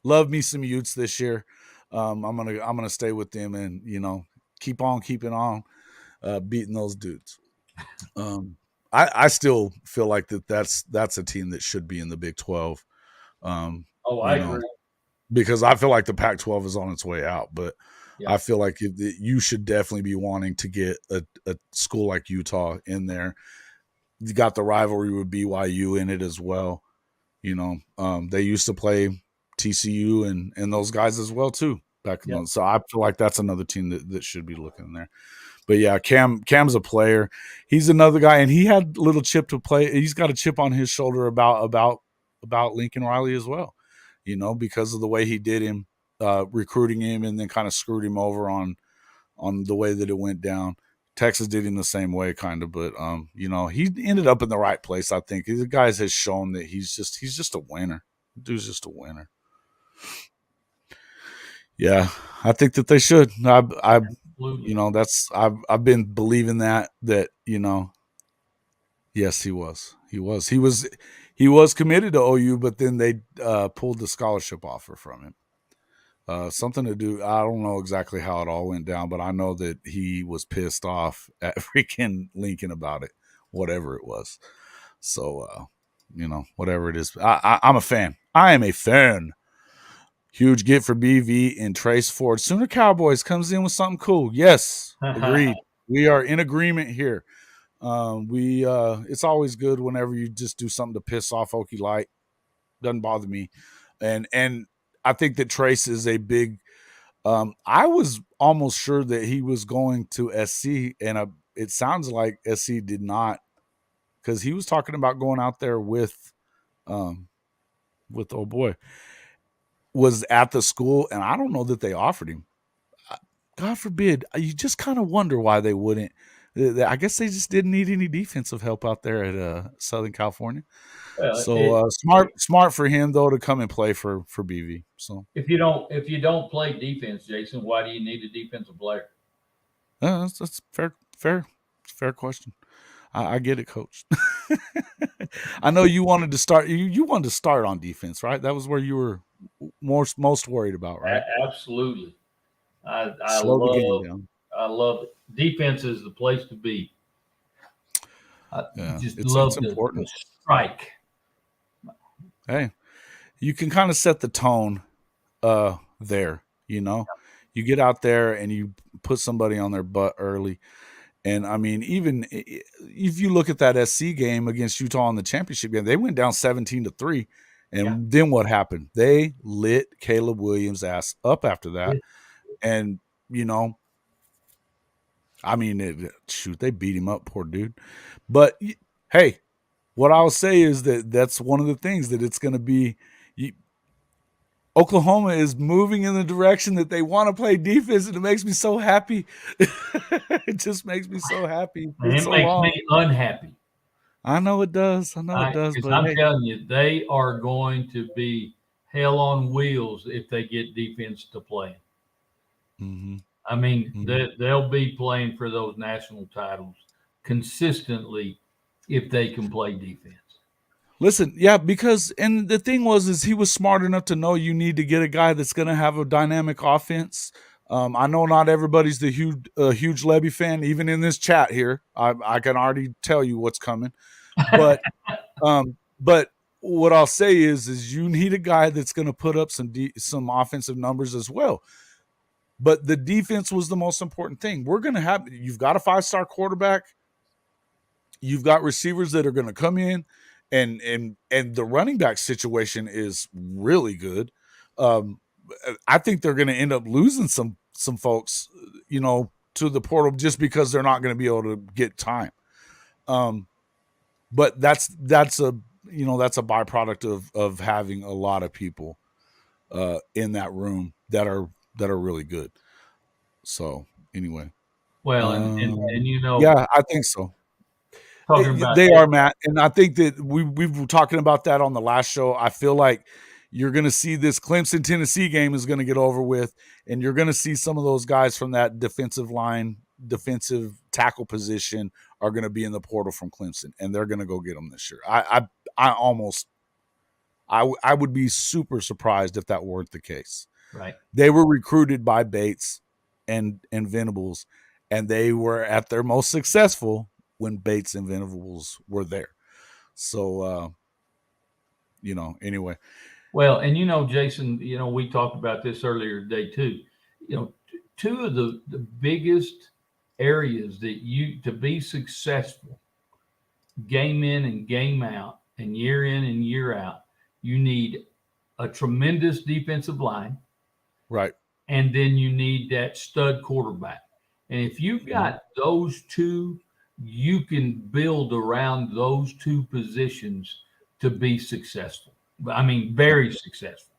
love me some Utes this year. I'm gonna stay with them and keep on keeping on beating those dudes. I still feel like that's a team that should be in the Big 12. Oh, I agree. Because I feel like the Pac-12 is on its way out, but Yeah. I feel like you should definitely be wanting to get a school like Utah in there. You got the rivalry with BYU in it as well. They used to play TCU and those guys as well too back in those. So I feel like that's another team that should be looking there. But yeah, Cam's a player. He's another guy, and he had a little chip to play. He's got a chip on his shoulder about Lincoln Riley as well. Because of the way he did him, recruiting him, and then kind of screwed him over on the way that it went down. Texas did him the same way, kind of, but he ended up in the right place. I think the guys has shown that he's just a winner. Dude's just a winner. Yeah, I think that they should. I've been believing that yes, he was committed to OU, but then they pulled the scholarship offer from him. Something to do. I don't know exactly how it all went down, but I know that he was pissed off at freaking Lincoln about it, whatever it was. So, whatever it is, I'm a fan. I am a fan. Huge get for BV and Trace Ford. Sooner Cowboys comes in with something cool. Yes, agreed. We are in agreement here. It's always good whenever you just do something to piss off Okie Light. Doesn't bother me. And I think that Trace is a big. I was almost sure that he was going to SC, and it sounds like SC did not, because he was talking about going out there with oh boy, was at the school, and I don't know that they offered him. God forbid. You just kind of wonder why they wouldn't. I guess they just didn't need any defensive help out there at Southern California. Well, So smart for him though to come and play for BV. So if you don't play defense, Jason, why do you need a defensive player? that's fair question. I get it, Coach. I know you wanted to start. You wanted to start on defense, right? That was where you were most worried about, right? Absolutely. I Slow the game down. I love it. Defense is the place to be. Yeah, just it's love important. The strike. Hey, you can kind of set the tone there, you know. You get out there and you put somebody on their butt early. And I mean, even if you look at that SC game against Utah in the championship game, they went down 17-3. And then what happened? They lit Caleb Williams' ass up after that. And, you know, I mean, they beat him up, poor dude. But, hey, what I'll say is that's one of the things that it's going to be. Oklahoma is moving in the direction that they want to play defense, and it makes me so happy. It just makes me so happy. And it makes me unhappy. I know it does. But I'm telling you, they are going to be hell on wheels if they get defense to play. Mm-hmm. I mean, they'll be playing for those national titles consistently if they can play defense. Listen, yeah, because and the thing is he was smart enough to know you need to get a guy that's going to have a dynamic offense. I know not everybody's the huge Levy fan, even in this chat here. I can already tell you what's coming, but what I'll say is you need a guy that's going to put up some offensive numbers as well. But the defense was the most important thing. You've got a 5-star quarterback. You've got receivers that are going to come in. And the running back situation is really good. I think they're going to end up losing some folks, you know, to the portal just because they're not going to be able to get time. But that's a byproduct of having a lot of people in that room that are really good. So anyway, well, and you know, yeah, I think so. They are, Matt, and I think that we were talking about that on the last show. I feel like you're going to see this Clemson Tennessee game is going to get over with, and you're going to see some of those guys from that defensive tackle position are going to be in the portal from Clemson, and they're going to go get them this year. I would be super surprised if that weren't the case. Right? They were recruited by Bates and Venables, and they were at their most successful when Bates and Venables were there. So, anyway. Well, and Jason, we talked about this earlier today too. Two of the biggest areas that to be successful, game in and game out, and year in and year out, you need a tremendous defensive line. Right. And then you need that stud quarterback. And if you've got those two, you can build around those two positions to be successful. I mean, very successful.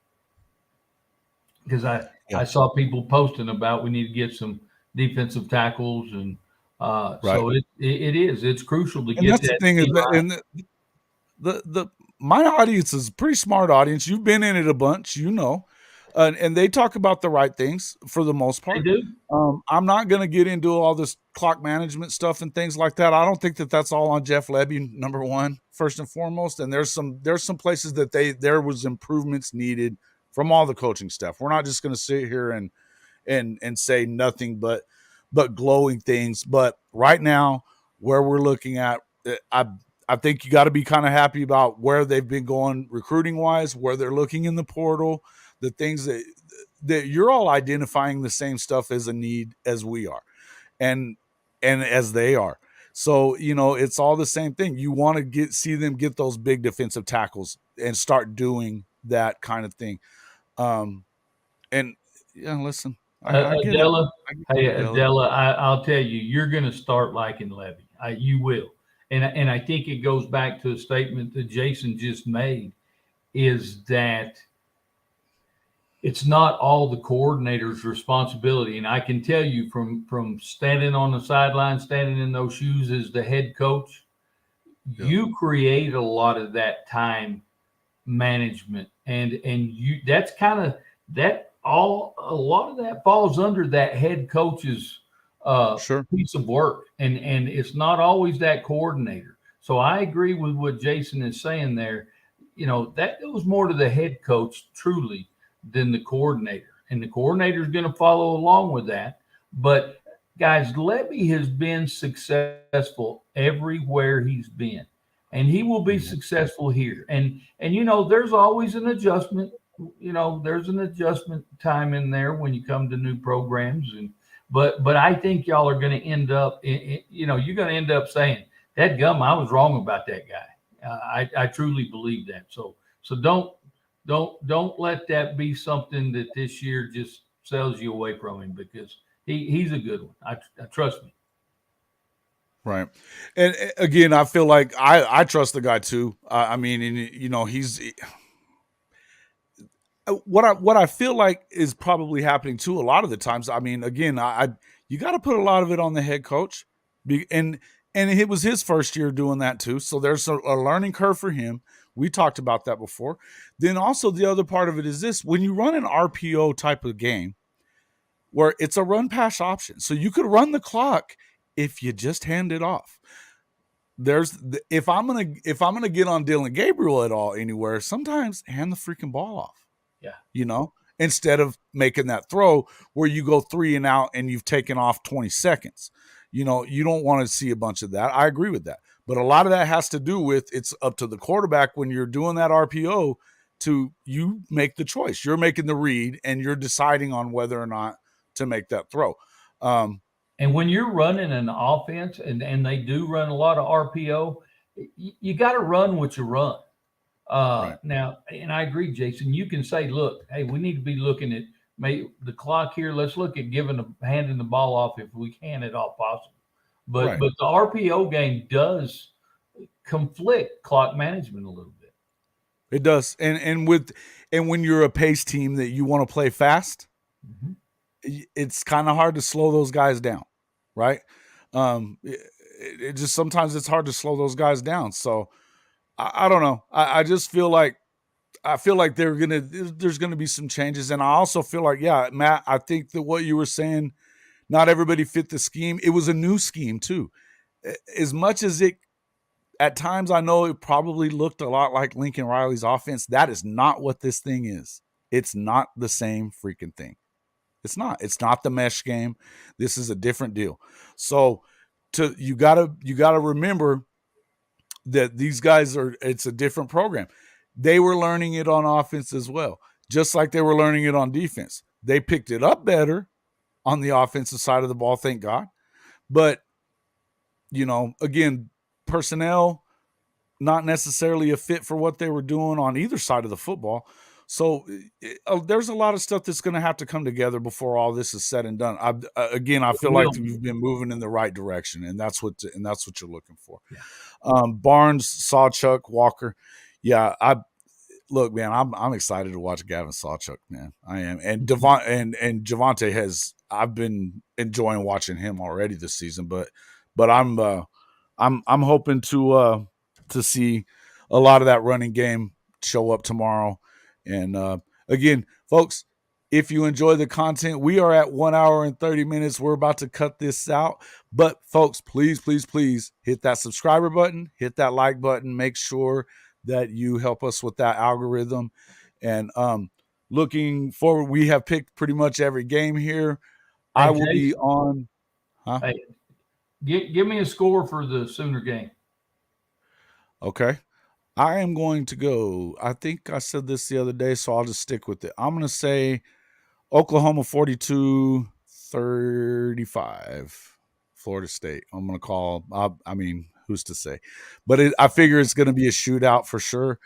Because I saw people posting about we need to get some defensive tackles, and so it's crucial to get that's that. The thing is that, and my audience is a pretty smart audience. You've been in it a bunch, and they talk about the right things for the most part. They do. I'm not going to get into all this clock management stuff and things like that. I don't think that that's all on Jeff Lebby, number one, first and foremost. And there's some places that there was improvements needed from all the coaching staff. We're not just going to sit here and say nothing but glowing things. But right now, where we're looking at, I think you got to be kind of happy about where they've been going recruiting wise, where they're looking in the portal, the things that you're all identifying the same stuff as a need as we are, and as they are. So, it's all the same thing. You want to see them get those big defensive tackles and start doing that kind of thing. And yeah, listen, I get it. Adela, I get hey it, Adela. Adela, I'll tell you, you're going to start liking Levy. You will, and I think it goes back to a statement that Jason just made, is that it's not all the coordinator's responsibility. And I can tell you from standing on the sideline, standing in those shoes as the head coach, Yeah. you create a lot of that time management, and you that's kind of that all a lot of that falls under that head coach's Sure. piece of work, and it's not always that coordinator. So I agree with what Jason is saying there. That goes more to the head coach truly than the coordinator, and the coordinator is going to follow along with that. But guys, Levy has been successful everywhere he's been, and he will be successful here. And there's always an adjustment. There's an adjustment time in there when you come to new programs, and but I think y'all are going to end up, you're going to end up saying, "That gum, I was wrong about that guy." I truly believe that. So don't let that be something that this year just sells you away from him, because he's a good one. I trust me. Right. And again, I feel like I trust the guy too. I mean, and, he's what I feel like is probably happening too a lot of the times. I mean, again, you got to put a lot of it on the head coach, and it was his first year doing that too. So there's a learning curve for him. We talked about that before. Then also the other part of it is this: when you run an RPO type of game, where it's a run pass option, so you could run the clock if you just hand it off. If I'm gonna get on Dylan Gabriel at all anywhere, sometimes hand the freaking ball off. Yeah. Instead of making that throw where you go 3 and out and you've taken off 20 seconds. You don't want to see a bunch of that. I agree with that. But a lot of that has to do with it's up to the quarterback when you're doing that RPO to you make the choice. You're making the read and you're deciding on whether or not to make that throw. And when you're running an offense, and they do run a lot of RPO, you got to run what you run. Right. Now, and I agree, Jason. You can say, look, hey, we need to be looking at the clock here. Let's look at handing the ball off if we can at all possible. But Right. but the RPO game does conflict clock management a little bit. It does. And when you're a pace team that you want to play fast, Mm-hmm. it's kind of hard to slow those guys down, right? It just sometimes it's hard to slow those guys down. So I don't know. I just feel like there's gonna be some changes, and I also feel like, yeah, Matt, I think that what you were saying, not everybody fit the scheme. It was a new scheme too. As much as it at times, I know it probably looked a lot like Lincoln Riley's offense. That is not what this thing is. It's not the same freaking thing. It's not. It's not the mesh game. This is a different deal. So you gotta remember that these guys it's a different program. They were learning it on offense as well, just like they were learning it on defense. They picked it up better on the offensive side of the ball, thank God. But, again, personnel, not necessarily a fit for what they were doing on either side of the football. So there's a lot of stuff that's going to have to come together before all this is said and done. I feel like we've been moving in the right direction, and that's what you're looking for. Yeah. Barnes, Sawchuk, Walker. Yeah, look, man, I'm excited to watch Gavin Sawchuk, man. I am, and and Javonte has. I've been enjoying watching him already this season, but I'm hoping to see a lot of that running game show up tomorrow. And again, folks, if you enjoy the content, we are at 1 hour and 30 minutes. We're about to cut this out. But folks, please, please, please hit that subscriber button, hit that like button. Make sure that you help us with that algorithm. And looking forward, we have picked pretty much every game here. Hey, I will Jason, be on. Huh? Hey, give me a score for the Sooner game. Okay. I am going to go. I think I said this the other day, so I'll just stick with it. I'm going to say Oklahoma 42-35. Florida State. I'm going to call. I mean, who's to say? But I figure it's going to be a shootout for sure.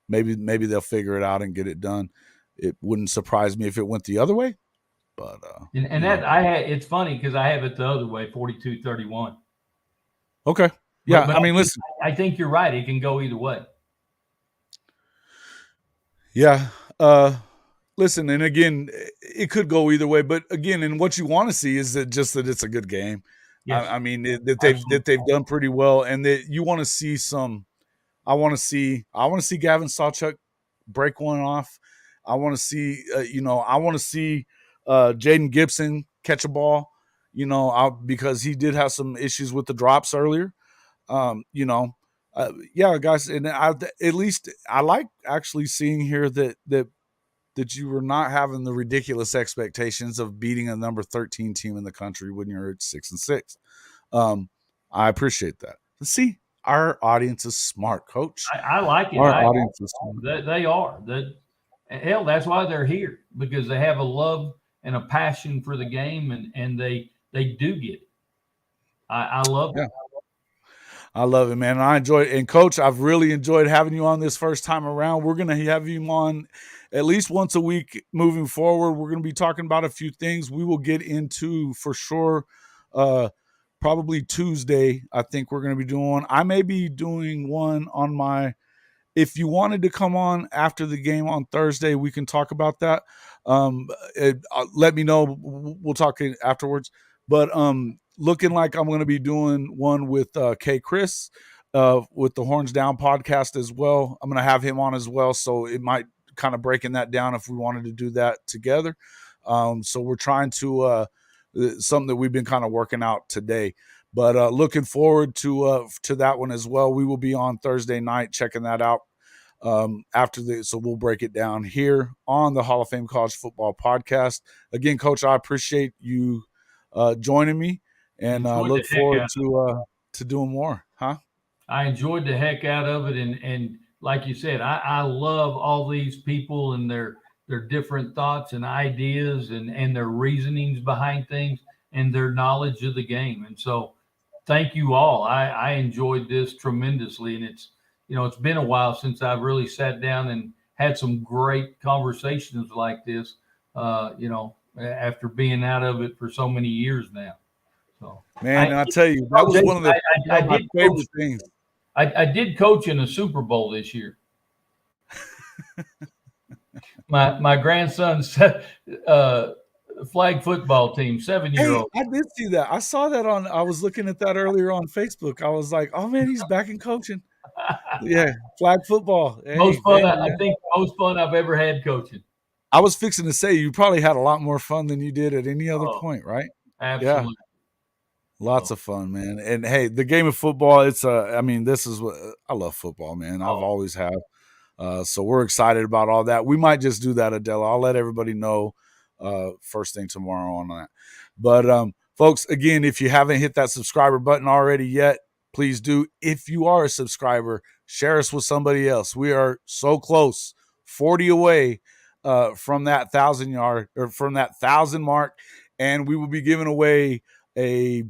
Maybe they'll figure it out and get it done. It wouldn't surprise me if it went the other way. But and that I had. It's funny because I have it the other way, 42-31. Okay. Yeah. But I mean, listen. I think you're right. It can go either way. Yeah. Listen, and again, it could go either way. But again, and what you want to see is that it's a good game. Yes. I mean that they've done pretty well, and that you want to see some. I want to see Gavin Sawchuk break one off. I want to see Jaden Gibson catch a ball. Because he did have some issues with the drops earlier. Yeah, guys, and at least I like actually seeing here that you were not having the ridiculous expectations of beating a number 13 team in the country when you're at 6-6. I appreciate that. See, our audience is smart, Coach. I like it. Our audience is smart. They are. Hell, that's why they're here, because they have a love and a passion for the game, and they do get it. I love it. Yeah. I love it, man. I enjoy it. And Coach, I've really enjoyed having you on this first time around. We're going to have you on at least once a week moving forward. We're going to be talking about a few things we will get into for sure. Probably Tuesday, I think we're going to be doing one. I may be doing one on my – if you wanted to come on after the game on Thursday, we can talk about that. Let me know. We'll talk afterwards. But looking like I'm going to be doing one with K. Chris with the Horns Down podcast as well. I'm going to have him on as well, so it might kind of breaking that down if we wanted to do that together. So we're trying to something that we've been kind of working out today. But looking forward to that one as well. We will be on Thursday night checking that out so we'll break it down here on the Hall of Fame College Football Podcast. Again, Coach, I appreciate you joining me, and look forward to doing more. Huh? I enjoyed the heck out of it, and like you said, I love all these people and their different thoughts and ideas and their reasonings behind things and their knowledge of the game. And so thank you all. I enjoyed this tremendously, and it's been a while since I've really sat down and had some great conversations like this, after being out of it for so many years now. So, man, I tell you, that was one of my favorite things. I did coach in a Super Bowl this year. my grandson's flag football team, 7-year-old. Hey, I did see that. I saw that I was looking at that earlier on Facebook. I was like, oh man, he's back in coaching. Yeah, flag football. Hey, most fun, I think most fun I've ever had coaching. I was fixing to say you probably had a lot more fun than you did at any other point, right? Absolutely. Yeah. Lots of fun, man. And hey, the game of football, this is what I love football, man. I've always have. So we're excited about all that. We might just do that, Adela. I'll let everybody know first thing tomorrow on that. But folks, again, if you haven't hit that subscriber button already yet, please do. If you are a subscriber, share us with somebody else. We are so close, 40 away from that 1,000 mark, and we will be giving away a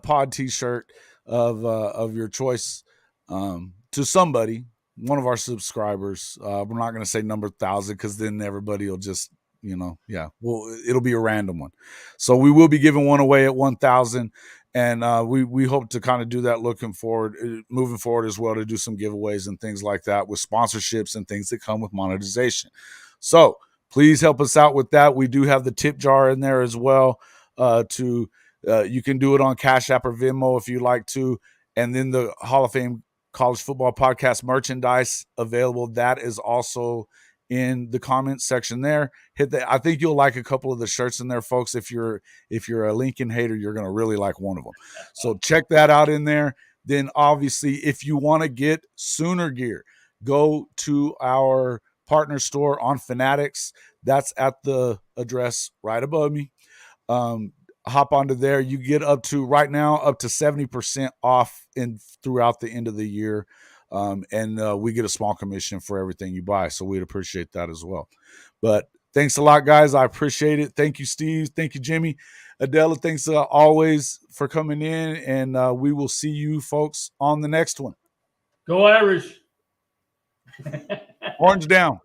pod T-shirt of your choice to somebody, one of our subscribers. We're not going to say number 1,000 because then everybody will just, it'll be a random one. So we will be giving one away at 1,000, and we hope to kind of do that moving forward as well, to do some giveaways and things like that with sponsorships and things that come with monetization. So please help us out with that. We do have the tip jar in there as well. You can do it on Cash App or Venmo if you like to. And then the Hall of Fame College Football Podcast merchandise available. That is also in the comments section there. Hit that. I think you'll like a couple of the shirts in there, folks. If you're a Lincoln hater, you're going to really like one of them. So check that out in there. Then obviously, if you want to get Sooner gear, go to our partner store on Fanatics. That's at the address right above me. Hop onto there. You get up to 70% off throughout the end of the year. And we get a small commission for everything you buy. So we'd appreciate that as well. But Thanks a lot, guys. I appreciate it. Thank you, Steve. Thank you, Jimmy. Adela, thanks always for coming in, and we will see you folks on the next one. Go Irish. Orange down.